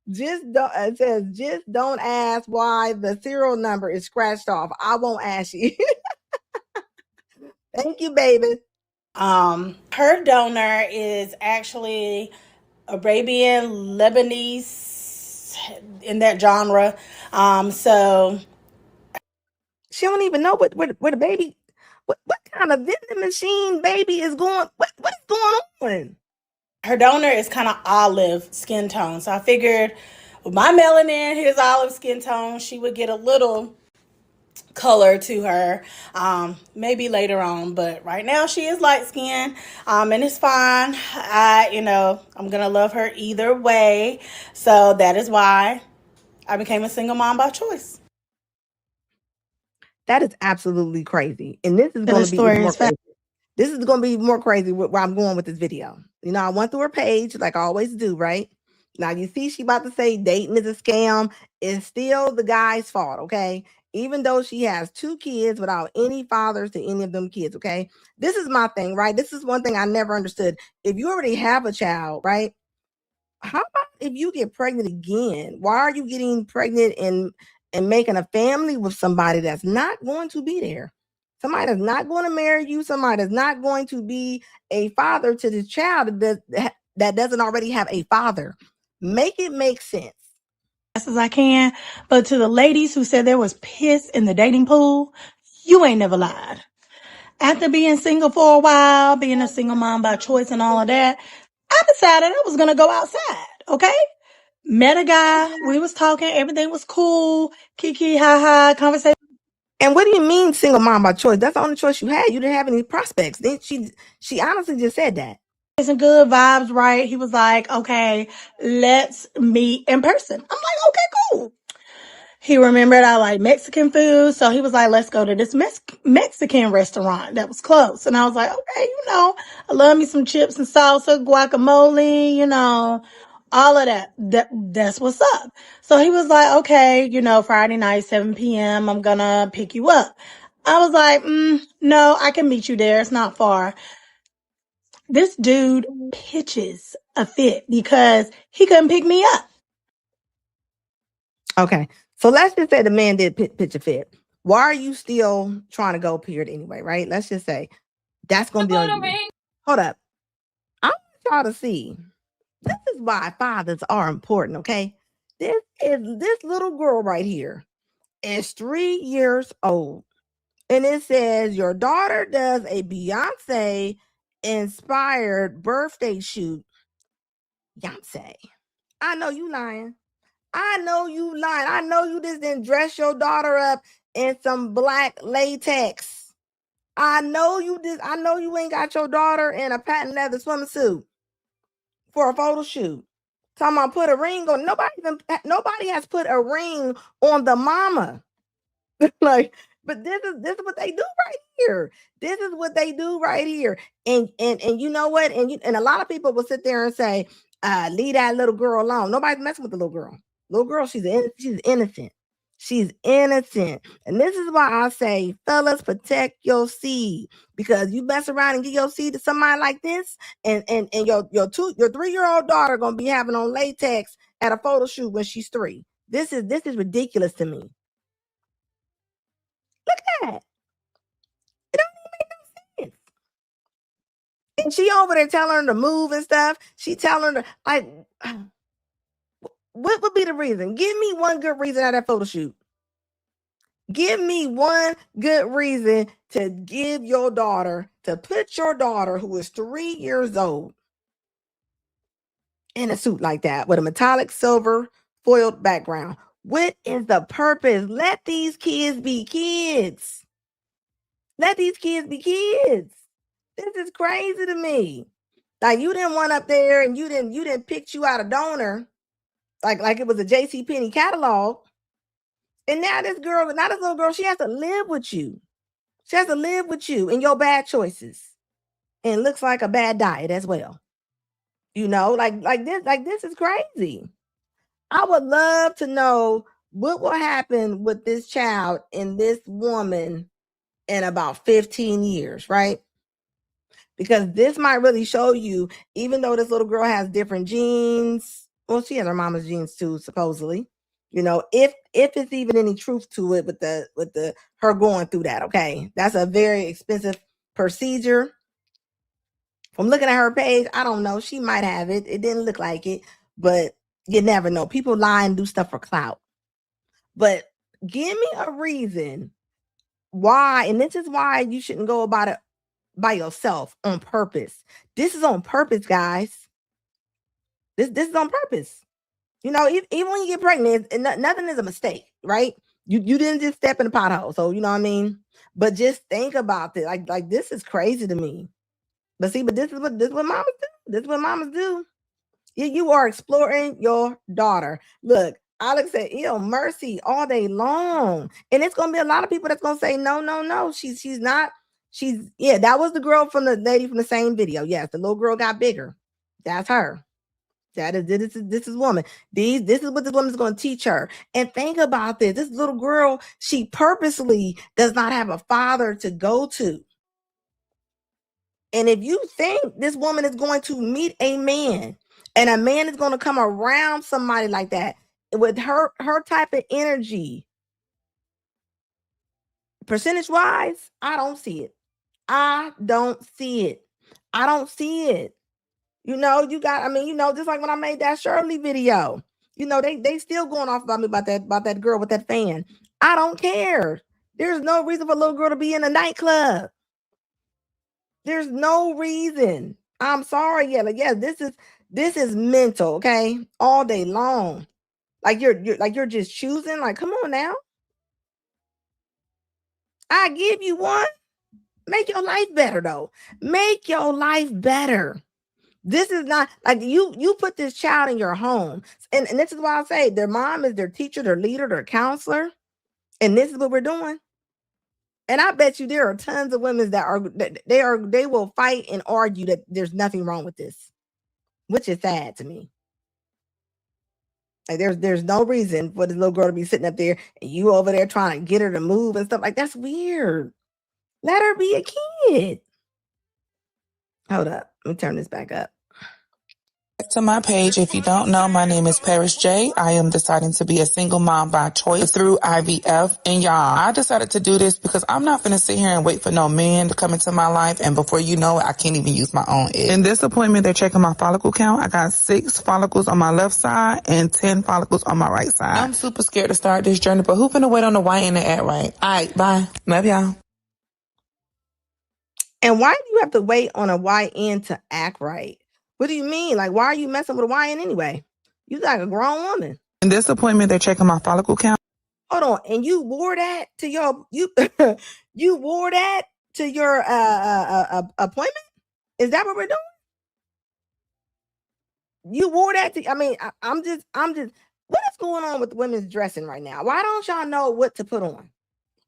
A: It says, just don't ask why the serial number is scratched off. I won't ask you. Thank you, baby.
C: Her donor is actually Arabian, Lebanese, in that genre. So
A: she don't even know what the baby, what kind of vending machine baby is going. What is going on?
C: Her donor is kind of olive skin tone. So I figured with my melanin, his olive skin tone, she would get a little color to her, maybe later on, but right now she is light skinned, and it's fine. I'm gonna love her either way, so that is why
G: I became a single mom by choice.
A: That is absolutely crazy. And this is
G: The
A: going to be even
G: story
A: more
G: is fact.
A: crazy. This is going to be more crazy where I'm going with this video. You know, I went through her page like I always do, right? Now you see she about to say dating is a scam. It's still the guy's fault, okay? Even though she has 2 kids without any fathers to any of them kids, okay? This is my thing, right? This is one thing I never understood. If you already have a child, right? How about if you get pregnant again? Why are you getting pregnant and making a family with somebody that's not going to be there? Somebody that's not going to marry you, somebody that's not going to be a father to this child that doesn't already have a father. Make it make sense.
G: As I can, but to the ladies who said there was piss in the dating pool, you ain't never lied. After being single for a while, being a single mom by choice and all of that, I decided I was gonna go outside, okay? Met a guy, we was talking, everything was cool, kiki, ha ha, conversation.
A: And what do you mean single mom by choice? That's the only choice you had. You didn't have any prospects. Then she honestly just said that.
G: Some good vibes, right? He was like, okay, let's meet in person. I'm like, okay, cool. He remembered I like Mexican food, so he was like, let's go to this Mexican restaurant that was close. And I was like, okay, I love me some chips and salsa, guacamole, all of that. That's what's up. So he was like, okay, Friday night, 7 p.m., I'm gonna pick you up. I was like, no, I can meet you there. It's not far. This dude pitches a fit because he couldn't pick me up.
A: Okay. So let's just say the man did pitch a fit. Why are you still trying to go period anyway, right? Let's just say that's going to be on you. Hold up. I want y'all to see. This is why fathers are important, okay? This little girl right here is 3 years old. And it says your daughter does a Beyonce inspired birthday shoot. Beyonce. I know you lying. I know you lying. I know you just didn't dress your daughter up in some black latex. I know you ain't got your daughter in a patent leather swimsuit for a photo shoot. Talking about put a ring on. Nobody has put a ring on the mama. Like, but this is what they do right here. This is what they do right here. And you know what? And a lot of people will sit there and say, leave that little girl alone. Nobody's messing with the little girl. Little girl, she's innocent. She's innocent. And this is why I say, fellas, protect your seed. Because you mess around and give your seed to somebody like this, and your 3-year-old daughter gonna be having on latex at a photo shoot when she's 3. This is ridiculous to me. Look at that. It don't even make no sense. And she over there telling her to move and stuff. She telling her, like, what would be the reason? Give me one good reason at that photo shoot. Give me one good reason to give your daughter, to put your daughter who is 3 years old in a suit like that with a metallic silver foiled background. What is the purpose? Let these kids be kids. Let these kids be kids. This is crazy to me. Like you didn't want up there and you didn't pick you out a donor like it was a JCPenney catalog. And now this little girl, she has to live with you. She has to live with you and your bad choices. And looks like a bad diet as well. Like this is crazy. I would love to know what will happen with this child and this woman in about 15 years, right? Because this might really show you, even though this little girl has different genes, well, she has her mama's genes too, supposedly. If it's even any truth to it with the her going through that, okay, that's a very expensive procedure. From looking at her page, I don't know. She might have it. It didn't look like it, but you never know. People lie and do stuff for clout. But give me a reason why, and this is why you shouldn't go about it by yourself on purpose. This is on purpose, guys. This is on purpose. Even when you get pregnant, nothing is a mistake, right? You didn't just step in the pothole, so you know what I mean. But just think about it. Like this is crazy to me. But this is what mamas do. This is what mamas do. You are exploring your daughter. Look, Alex said, ew, mercy all day long. And it's gonna be a lot of people that's gonna say, no. She's not, yeah, that was the girl from the lady from the same video. Yes, the little girl got bigger. That's her. This is woman. This is what this woman's going to teach her. And think about this. This little girl, she purposely does not have a father to go to. And if you think this woman is going to meet a man and a man is going to come around somebody like that with her type of energy, percentage wise, I don't see it. I don't see it. You know, just like when I made that Shirley video, they still going off about me about that girl with that fan. I don't care. There's no reason for a little girl to be in a nightclub. There's no reason. I'm sorry, yeah, this is mental, okay? All day long. Like you're just choosing, like, come on now. I give you one. Make your life better, though. Make your life better. This is not like you put this child in your home. And this is why I say their mom is their teacher, their leader, their counselor. And this is what we're doing. And I bet you there are tons of women they will fight and argue that there's nothing wrong with this, which is sad to me. Like there's no reason for this little girl to be sitting up there and you over there trying to get her to move and stuff. Like, that's weird. Let her be a kid. Hold up. Let me turn this back up.
H: To my page. If you don't know, my name is Paris J. I am deciding to be a single mom by choice through IVF. And y'all, I decided to do this because I'm not gonna sit here and wait for no man to come into my life. And before you know it, I can't even use my own egg. In this appointment, they're checking my follicle count. I got 6 follicles on my left side and 10 follicles on my right side. I'm super scared to start this journey, but who finna wait on the white and the act right? All right, bye. Love y'all.
A: And why do you have to wait on a YN to act right? What do you mean? Like, why are you messing with a YN anyway? You like a grown woman.
H: In this appointment, they're checking my follicle count.
A: Hold on, and you wore that to your you wore that to your appointment? Is that what we're doing? You wore that to? I mean, I'm just. What is going on with women's dressing right now? Why don't y'all know what to put on?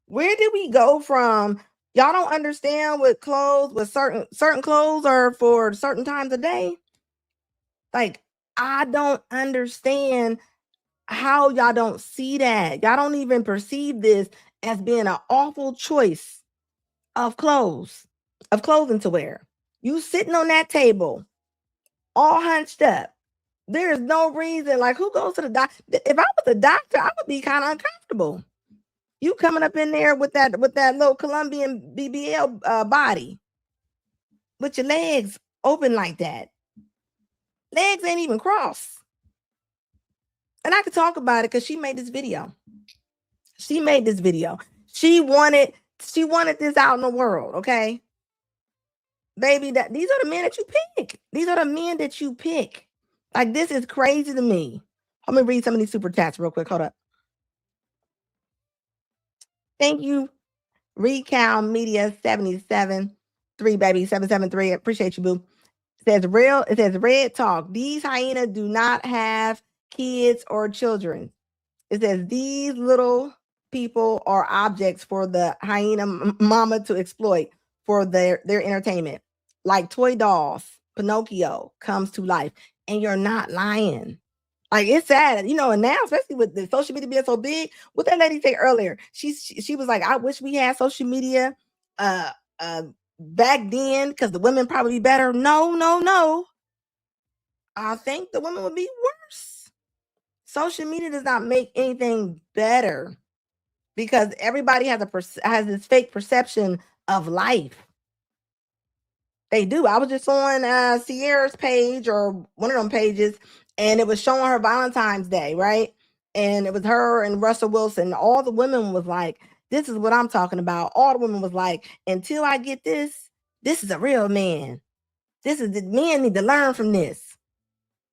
A: Where did we go from? Y'all don't understand what clothes, what certain clothes are for certain times of day. Like, I don't understand how y'all don't see that. Y'all don't even perceive this as being an awful choice of clothing to wear. You sitting on that table, all hunched up. There is no reason. Like, who goes to the doctor? If I was a doctor, I would be kind of uncomfortable. You coming up in there with that little Colombian BBL body with your legs open like that. Legs ain't even crossed. And I could talk about it because she made this video. She wanted this out in the world, okay? Baby, these are the men that you pick. Like, this is crazy to me. Let me read some of these super chats real quick. Hold up. Thank you, Recount Media 77 3 baby 773. I appreciate you, boo. It says red talk. These hyenas do not have kids or children. It says these little people are objects for the hyena mama to exploit for their entertainment. Like toy dolls, Pinocchio comes to life, and you're not lying. Like, it's sad, and now, especially with the social media being so big, what that lady said earlier, she was like, I wish we had social media back then because the women probably be better. No. I think the women would be worse. Social media does not make anything better because everybody has this fake perception of life. They do. I was just on Sierra's page or one of them pages, and it was showing her Valentine's Day, right? And it was her and Russell Wilson. All the women was like, this is what I'm talking about. All the women was like, until I get this is a real man. The men need to learn from this.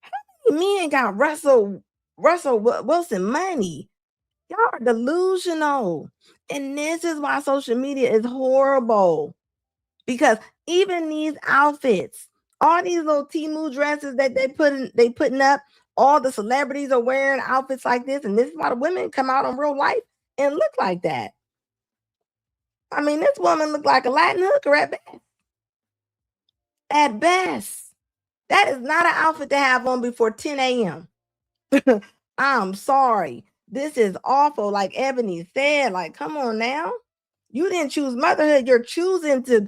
A: How many men got Russell Wilson money? Y'all are delusional. And this is why social media is horrible. Because even these outfits, all these little Temu dresses that they putting up, all the celebrities are wearing outfits like this, and this is why the women come out on real life and look like that. I mean, this woman looked like a Latin hooker at best. At best. That is not an outfit to have on before 10 a.m. I'm sorry. This is awful. Like Ebony said, like, come on now. You didn't choose motherhood. You're choosing to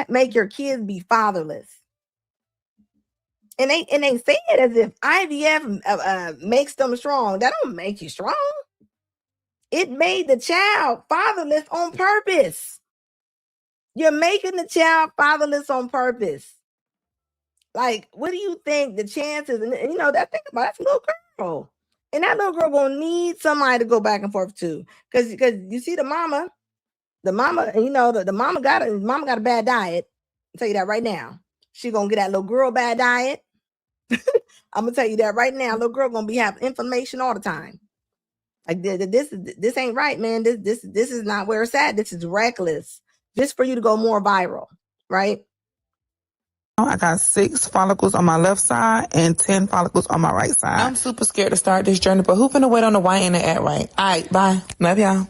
A: make your kids be fatherless. And they say it as if IVF makes them strong. That don't make you strong. It made the child fatherless on purpose. You're making the child fatherless on purpose. Like, what do you think the chances? And you know, that think about that's a little girl, and that little girl gonna need somebody to go back and forth to, because you see the mama, you know, the mama got a bad diet. I'll tell you that right now. She gonna get that little girl bad diet. I'm gonna tell you that right now. Little girl gonna be having inflammation all the time. Like this ain't right, man. This is not where it's at. This is reckless, just for you to go more viral, right?
H: I got 6 follicles on my left side and 10 follicles on my right side. I'm super scared to start this journey, but who finna wait on the white and the at right? All right, bye. Love y'all.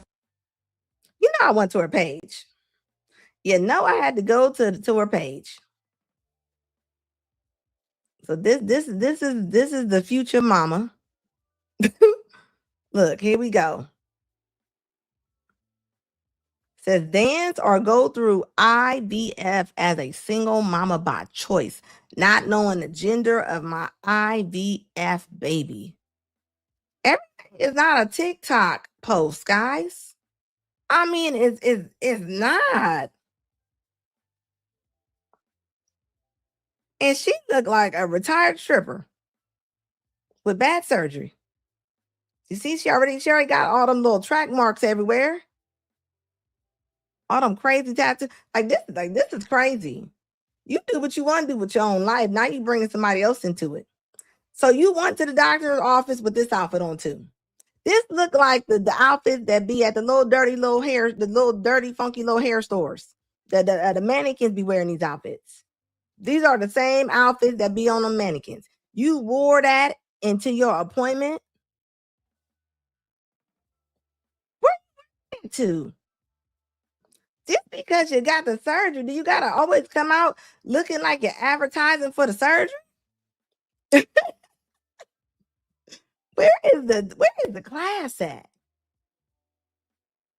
A: You know, I went to her page. You know, I had to go to her page. So this is the future mama. Look, here we go. Says dance or go through IVF as a single mama by choice, not knowing the gender of my IVF baby. Everything is not a TikTok post, guys. I mean, it's not. And she looked like a retired stripper with bad surgery. You see, she already got all them little track marks everywhere. All them crazy tattoos. Like this is crazy. You do what you want to do with your own life. Now you bringing somebody else into it. So you went to the doctor's office with this outfit on too. This looked like the outfits that be at the little dirty funky little hair stores. The mannequins be wearing these outfits. These are the same outfits that be on the mannequins. You wore that into your appointment. Where you went to? Just because you got the surgery, do you gotta always come out looking like you're advertising for the surgery? Where is the class at?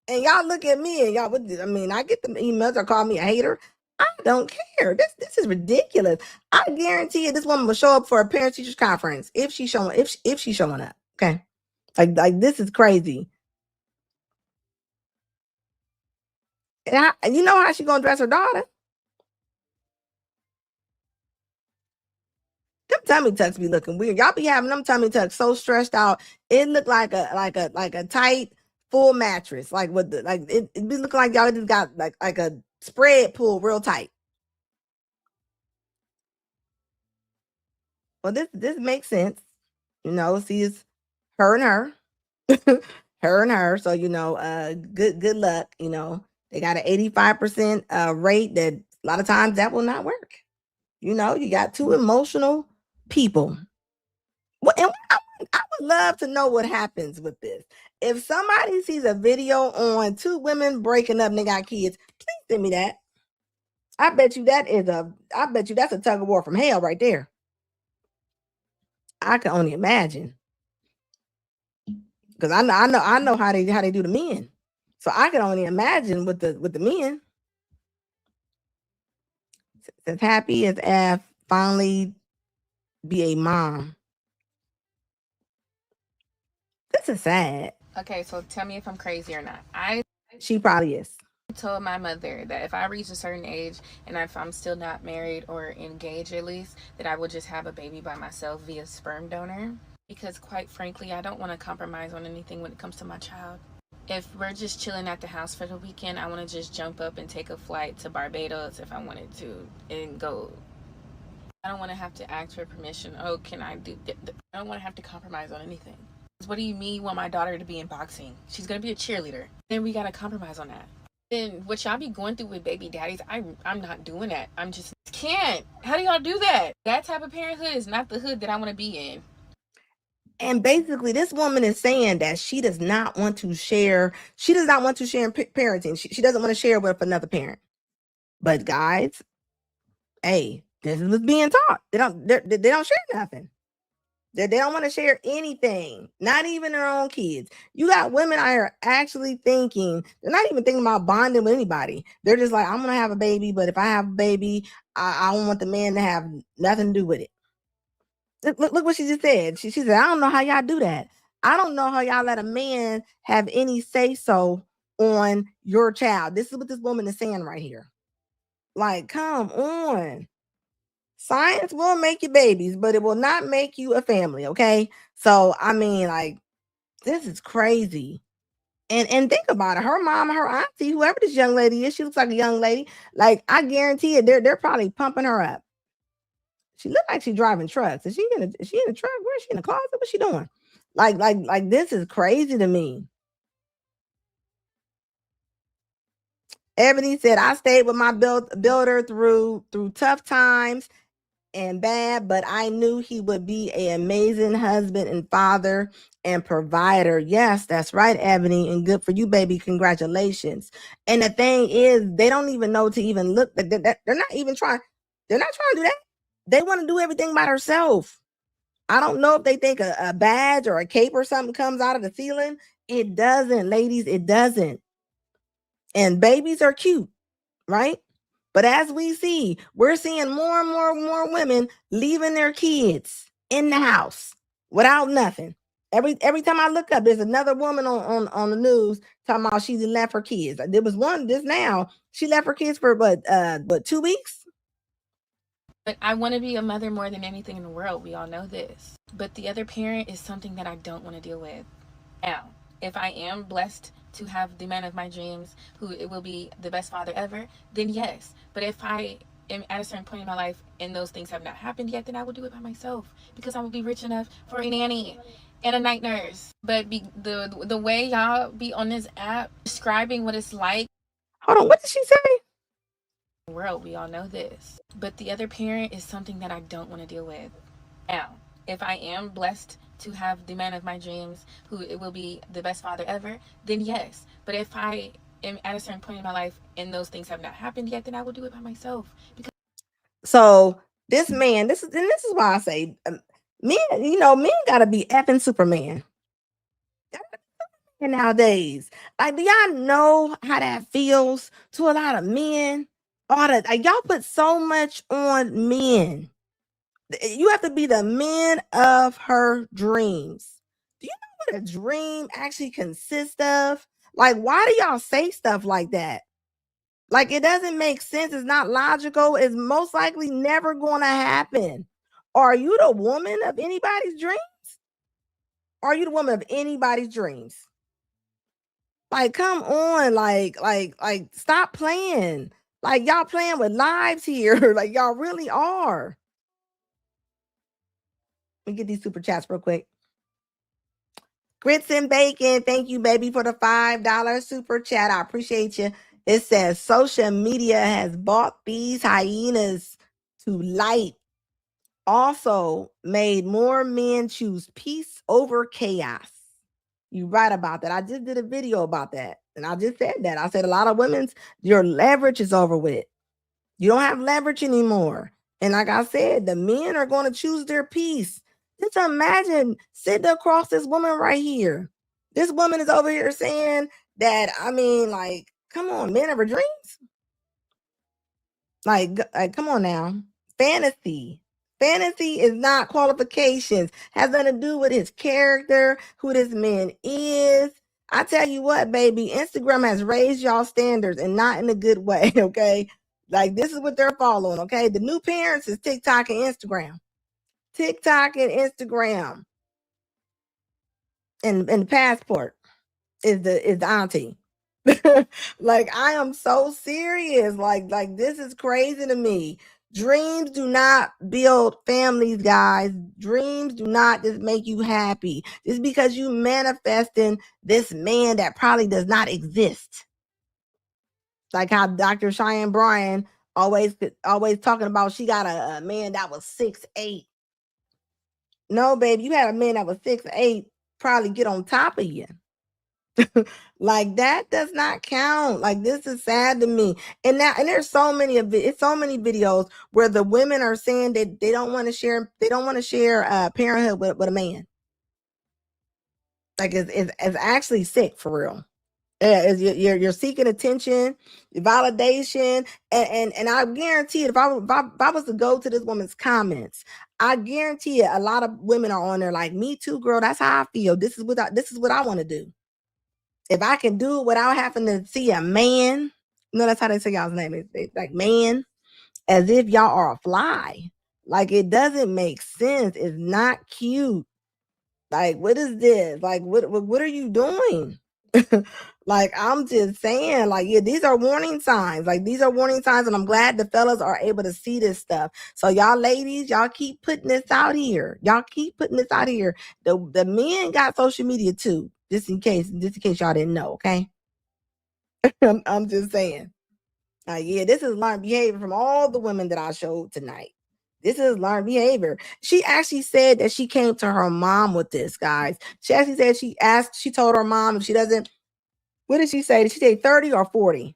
A: And y'all look at me and y'all, I mean, I get the emails or call me a hater. I don't care. This is ridiculous. I guarantee you this woman will show up for a parent teachers conference if she's showing up. Okay. Like this is crazy. And you know how she gonna dress her daughter? Them tummy tucks be looking weird. Y'all be having them tummy tucks so stressed out. It looked like a tight full mattress. Like with the it be looking like y'all just got like a spread pulled real tight. Well, this makes sense. You know, see, it's her and her. Her and her. So, you know, good luck. You know, they got an 85% rate that a lot of times that will not work. You know, you got 2 emotional people. Well, and I would love to know what happens with this. If somebody sees a video on 2 women breaking up and they got kids, please send me that. I bet you that's a tug of war from hell right there. I can only imagine. Because I know how they do the men. So I can only imagine with the men. As happy as F finally be a mom. This is sad.
I: Okay, so tell me if I'm crazy or not.
A: She probably is.
I: Told my mother that if I reach a certain age and if I'm still not married or engaged at least, that I would just have a baby by myself via sperm donor. Because quite frankly, I don't want to compromise on anything when it comes to my child. If we're just chilling at the house for the weekend, I want to just jump up and take a flight to Barbados if I wanted to and go. I don't want to have to ask for permission. Oh, can I do that? I don't want to have to compromise on anything. What do you mean you want my daughter to be in boxing? She's going to be a cheerleader. Then we got to compromise on that. Then what y'all be going through with baby daddies, I'm not doing that. I'm just can't. How do y'all do that? That type of parenthood is not the hood that I want to be in.
A: And basically, this woman is saying that she does not want to share. She does not want to share in parenting. She doesn't want to share with another parent. But guys, hey, this is what's being taught. They don't share nothing. They don't want to share anything, not even their own kids. You got women out here actually thinking, they're not even thinking about bonding with anybody. They're just like, I'm going to have a baby, but if I have a baby, I don't want the man to have nothing to do with it. Look what she just said. She said, I don't know how y'all do that. I don't know how y'all let a man have any say so on your child. This is what this woman is saying right here. Like, come on. Science will make you babies, but it will not make you a family, okay? So, I mean, like, this is crazy. And think about it. Her mom, her auntie, whoever this young lady is, she looks like a young lady. Like, I guarantee it, they're probably pumping her up. She looked like she's driving trucks. Is she in a truck? Where is she, in a closet? What's she doing? Like this is crazy to me. Ebony said, I stayed with my builder through tough times and bad, but I knew he would be an amazing husband and father and provider. Yes, that's right, Ebony, and good for you, baby. Congratulations. And the thing is, they don't even know to even look. They're not even trying. They're not trying to do that. They want to do everything by themselves. I don't know if they think a badge or a cape or something comes out of the ceiling. It doesn't, ladies. It doesn't. And babies are cute, right? But as we see, we're seeing more and more women leaving their kids in the house without nothing. Every time I look up, there's another woman on the news talking about she left her kids. There was one just now. She left her kids for what 2 weeks?
I: But I want to be a mother more than anything in the world. We all know this. But the other parent is something that I don't want to deal with. Now, if I am blessed to have the man of my dreams, who it will be the best father ever, then yes. But if I am at a certain point in my life and those things have not happened yet, then I will do it by myself because I will be rich enough for a nanny and a night nurse. But the way y'all be on this app describing what it's like.
A: Hold on, what did she say?
I: World, we all know this. But the other parent is something that I don't want to deal with. Now, if I am blessed to have the man of my dreams, who it will be the best father ever, then yes. But if I am at a certain point in my life and those things have not happened yet, then I will do it by myself. Because
A: so this man, this is why I say men gotta be effing Superman. And nowadays, like, do y'all know how that feels to a lot of men? Y'all put so much on men. You have to be the man of her dreams. Do you know what a dream actually consists of? Like, why do y'all say stuff like that? Like, it doesn't make sense. It's not logical. It's most likely never going to happen. Are you the woman of anybody's dreams? Are you the woman of anybody's dreams? Like, come on, like, stop playing. Like, y'all playing with lives here. Like, y'all really are. Let me get these super chats real quick. Grits and bacon, thank you, baby, for the $5 super chat. I appreciate you. It says social media has brought these hyenas to light. Also made more men choose peace over chaos. You right about that. I just did a video about that. And I just said that. I said a lot of women's, your leverage is over with. You don't have leverage anymore. And like I said, the men are going to choose their peace. Just imagine sitting across this woman right here. This woman is over here saying that, I mean, like, come on, men of her dreams. Like, come on now. Fantasy. Fantasy is not qualifications. Has nothing to do with his character, who this man is. I tell you what, baby, Instagram has raised y'all standards and not in a good way, okay? Like, this is what they're following, okay? The new parents is TikTok and Instagram. TikTok and Instagram. And the passport is the auntie. Like, I am so serious. Like this is crazy to me. Dreams do not build families, guys. Dreams do not just make you happy. Just because you manifesting this man that probably does not exist. Like how Dr. Cheyenne Bryan always talking about she got a man that was 6'8". No, baby, you had a man that was 6'8", probably get on top of you. Like that does not count. Like this is sad to me. And there's so many videos where the women are saying that they don't want to share parenthood with a man. Like it's actually sick for real. Yeah, you're seeking attention, validation, and I guarantee it. If I was to go to this woman's comments, I guarantee it. A lot of women are on there like, "Me too, girl. That's how I feel. This is what I want to do. If I can do it without having to see a man, that's how they say y'all's name. It's like man, as if y'all are a fly. Like it doesn't make sense. It's not cute. Like what is this? Like what are you doing?" Like I'm just saying, like, yeah, these are warning signs. Like these are warning signs, and I'm glad the fellas are able to see this stuff. So y'all ladies, y'all keep putting this out here. The men got social media too, just in case y'all didn't know. Okay, I'm just saying. Yeah, this is learned behavior from all the women that I showed tonight. This is learned behavior. She actually said that she came to her mom with this, guys. She actually said she told her mom if she doesn't. What did she say? Did she say 30 or 40?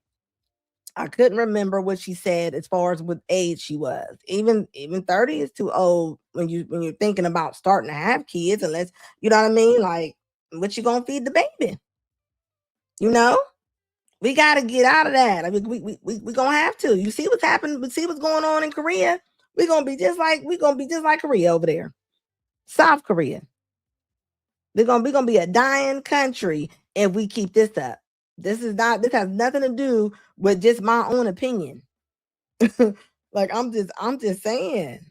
A: I couldn't remember what she said as far as what age she was. Even 30 is too old when you're thinking about starting to have kids, unless you know what I mean. Like, what you gonna feed the baby? You know, we got to get out of that. I mean, we gonna have to. You see what's happening. We see what's going on in Korea. We're gonna be just like Korea over there, South Korea. We're gonna be a dying country if we keep this up. This has nothing to do with just my own opinion. Like I'm just saying.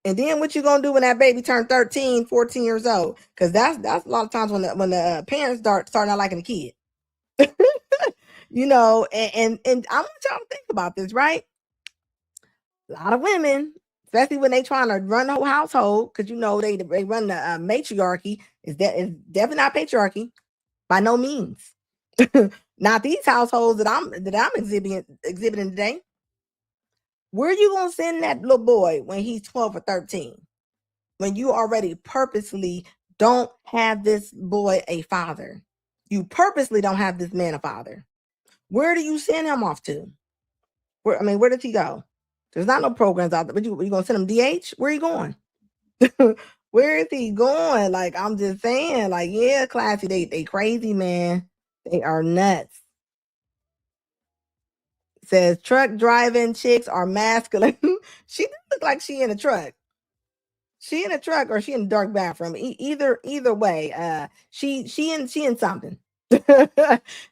A: And then what you gonna do when that baby turn 13, 14 years old? Because that's a lot of times when the parents start not liking the kid. You know, and I want y'all to think about this, right? A lot of women, especially when they trying to run the whole household, because you know they run the matriarchy. Is definitely not patriarchy, by no means. Not these households that I'm exhibiting today. Where are you gonna send that little boy when he's 12 or 13? When you already purposely don't have this boy a father. You purposely don't have this man a father. Where do you send him off to? Where does he go? There's not no programs out there, but you gonna send him DH? Where are you going? Where is he going? Like, I'm just saying, like, yeah, classy, they crazy, man. They are nuts. Says truck driving chicks are masculine. She doesn't look like she in a truck. She in a truck or she in a dark bathroom. Either way, she in something.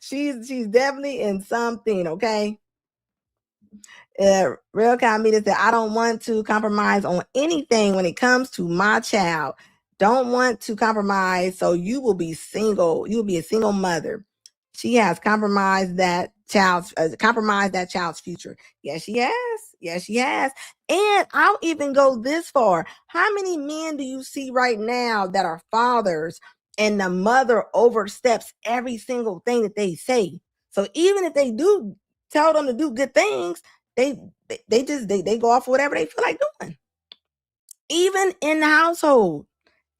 A: She's definitely in something. Okay. Real comedian said, I don't want to compromise on anything when it comes to my child. Don't want to compromise, so you will be single. You will be a single mother. She has compromised that child's future. Yes, she has. Yes, she has. And I'll even go this far. How many men do you see right now that are fathers and the mother oversteps every single thing that they say? So even if they do tell them to do good things, they go off whatever they feel like doing. Even in the household.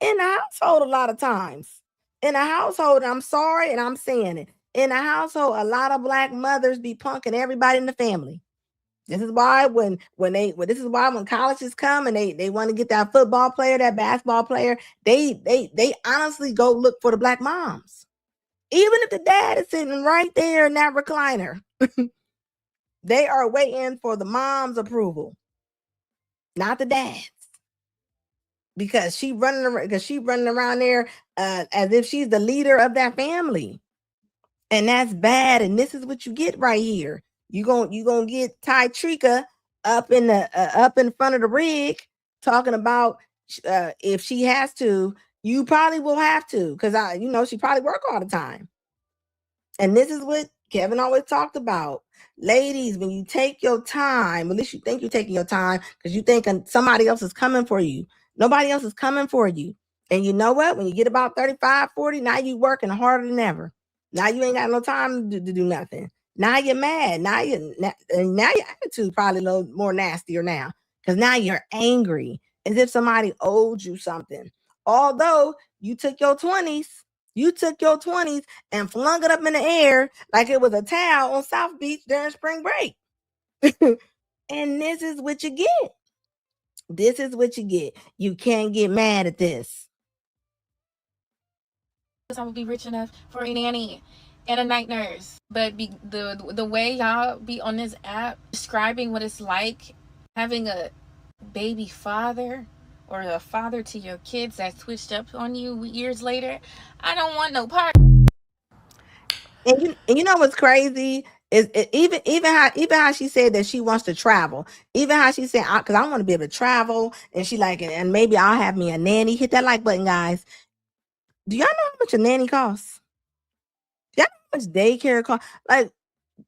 A: A lot of times. In a household, I'm sorry and I'm saying it. In a household, a lot of black mothers be punking everybody in the family. This is why when colleges come and they want to get that football player, that basketball player, they honestly go look for the black moms. Even if the dad is sitting right there in that recliner. They are waiting for the mom's approval, not the dad's, because she running around there as if she's the leader of that family, and that's bad. And this is what you get right here. You gonna get Ty Trika up in front of the rig talking about if she has to, you probably will have to, because she probably work all the time. And this is what Kevin always talked about. Ladies, when you take your time, at least you think you're taking your time because you think somebody else is coming for you. Nobody else is coming for you. And you know what? When you get about 35, 40, now you working harder than ever. Now you ain't got no time to do nothing. Now you're mad. Now your attitude probably a little more nastier now because now you're angry. as if somebody owed you something. Although you took your 20s and flung it up in the air like it was a towel on South Beach during spring break. And this is what you get. This is what you get. You can't get mad at this.
I: I would be rich enough for a nanny and a night nurse. But the way y'all be on this app describing what it's like having a baby father or a father to your kids that switched up on you years later, I don't want no part.
A: And you know what's crazy is even how she said that she wants to travel. Even how she said, because I want to be able to travel, and she like, and maybe I'll have me a nanny. Hit that like button, guys. Do y'all know how much a nanny costs? Y'all know how much daycare costs? Like,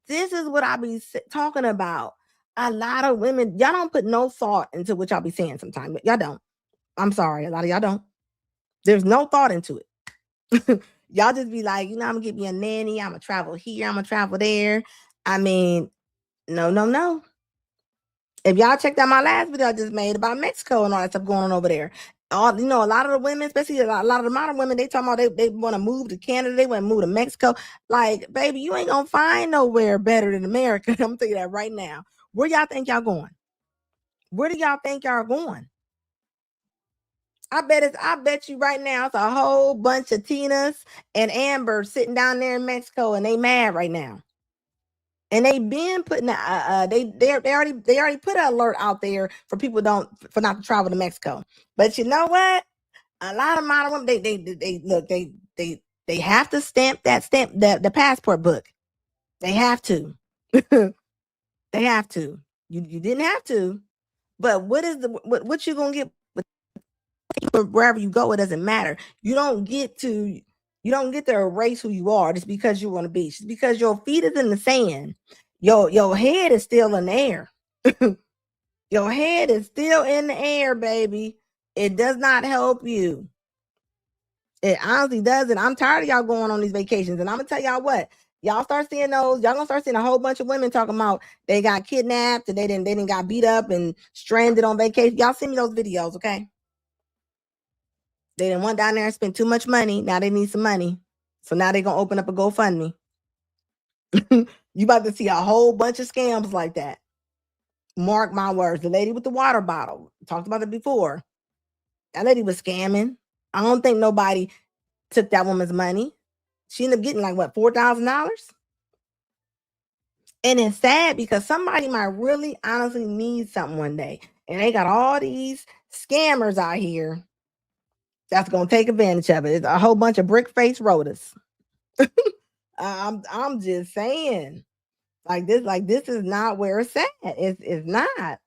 A: this is what I be talking about. A lot of women, y'all don't put no thought into what y'all be saying sometimes. Y'all don't. I'm sorry, a lot of y'all don't. There's no thought into it. Y'all just be like, I'm gonna get me a nanny. I'm gonna travel here. I'm gonna travel there. I mean, no. If y'all checked out my last video I just made about Mexico and all that stuff going on over there, a lot of the women, especially a lot of the modern women, they talking about they want to move to Canada, they want to move to Mexico. Like, baby, you ain't gonna find nowhere better than America. I'm gonna tell you that right now. Where y'all think y'all going? Where do y'all think y'all going? I bet you right now it's a whole bunch of Tinas and Ambers sitting down there in Mexico, and they mad right now. And they been putting they already put an alert out there for people not to travel to Mexico. But you know what? A lot of modern women, they have to stamp the passport book. They have to. They have to. You didn't have to, but what you gonna get wherever you go? It doesn't matter. You don't get to erase who you are just because you want to be. Just because your feet is in the sand, your head is still in the air. Your head is still in the air, baby. It does not help you. It honestly doesn't. I'm tired of y'all going on these vacations, and I'm gonna tell y'all what. Y'all start seeing those. Y'all gonna start seeing a whole bunch of women talking about they got kidnapped and they didn't got beat up and stranded on vacation. Y'all send me those videos, okay? They didn't went down there and spent too much money. Now they need some money. So now they're going to open up a GoFundMe. You about to see a whole bunch of scams like that. Mark my words. The lady with the water bottle. Talked about it before. That lady was scamming. I don't think nobody took that woman's money. She ended up getting like, what, $4,000? And it's sad because somebody might really honestly need something one day. And they got all these scammers out here that's going to take advantage of it. It's a whole bunch of brick-faced rotors. I'm just saying, like this is not where it's at. It's not.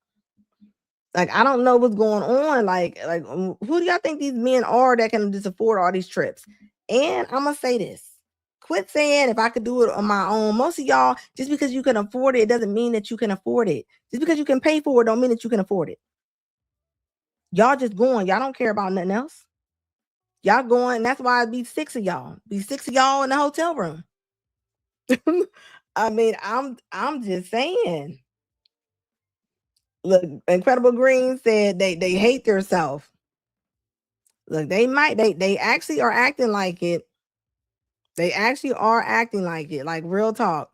A: Like, I don't know what's going on. Like who do y'all think these men are that can just afford all these trips? And I'm gonna say this. Quit saying if I could do it on my own. Most of y'all, just because you can afford it, it doesn't mean that you can afford it. Just because you can pay for it don't mean that you can afford it. Y'all just going. Y'all don't care about nothing else. Y'all going. That's why it'd be 6 of y'all. Be 6 of y'all in the hotel room. I mean, I'm just saying. Look, Incredible Green said they hate themselves. Look, they actually are acting like it. They actually are acting like it. Like, real talk.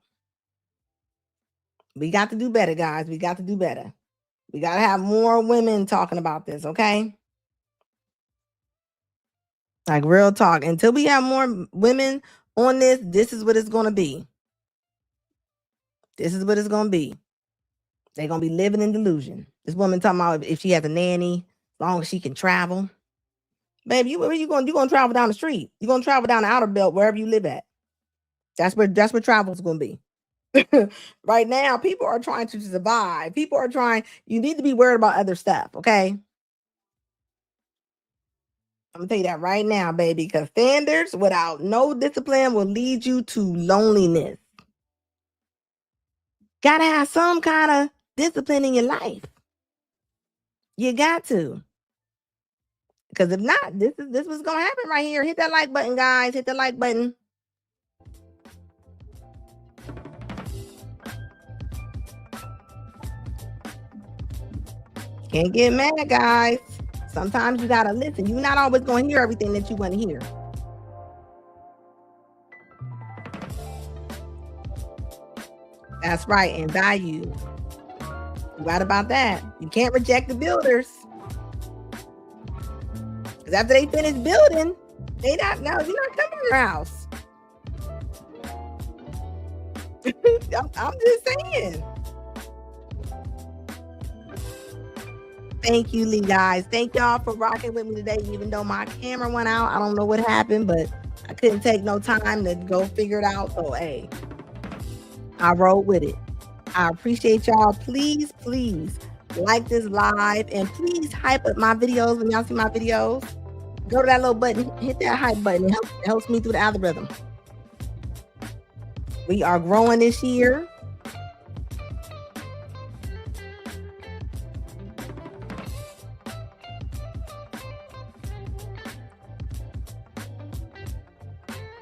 A: We got to do better, guys. We got to do better. We got to have more women talking about this, okay? Like, real talk. Until we have more women on this is what it's going to be. This is what it's going to be. They're going to be living in delusion. This woman talking about if she has a nanny, as long as she can travel. Baby, where you going? You're going to travel down the street. You're going to travel down the outer belt, wherever you live at. That's where travel's going to be. Right now, people are trying to survive. People are trying. You need to be worried about other stuff, okay? I'm going to tell you that right now, baby, because standards without no discipline will lead you to loneliness. Got to have some kind of discipline in your life. You got to. Because if not, this what's going to happen right here. Hit that like button, guys. Hit the like button. Can't get mad, guys. Sometimes you gotta listen. You're not always gonna hear everything that you want to hear. That's right, and value. You're right about that. You can't reject the builders. Because after they finish building, you're not coming to your house. I'm just saying. Thank you, Lee, guys. Thank y'all for rocking with me today, even though my camera went out. I don't know what happened, but I couldn't take no time to go figure it out. So, hey, I rolled with it. I appreciate y'all. Please, please like this live and please hype up my videos when y'all see my videos. Go to that little button, hit that hype button. It helps me through the algorithm. We are growing this year.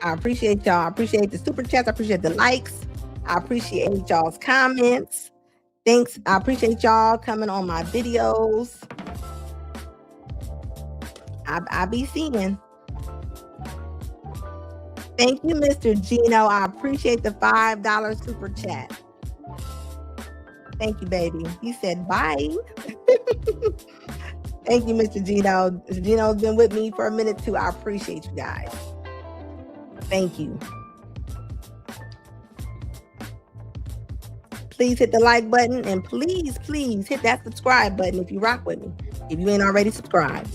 A: I appreciate y'all. I appreciate the super chats. I appreciate the likes. I appreciate y'all's comments. Thanks. I appreciate y'all coming on my videos. I be seeing. Thank you, Mr. Gino. I appreciate the $5 super chat. Thank you, baby. He said bye. Thank you, Mr. Gino. Gino's been with me for a minute too. I appreciate you guys. Thank you. Please hit the like button and please, please hit that subscribe button if you rock with me. If you ain't already subscribed.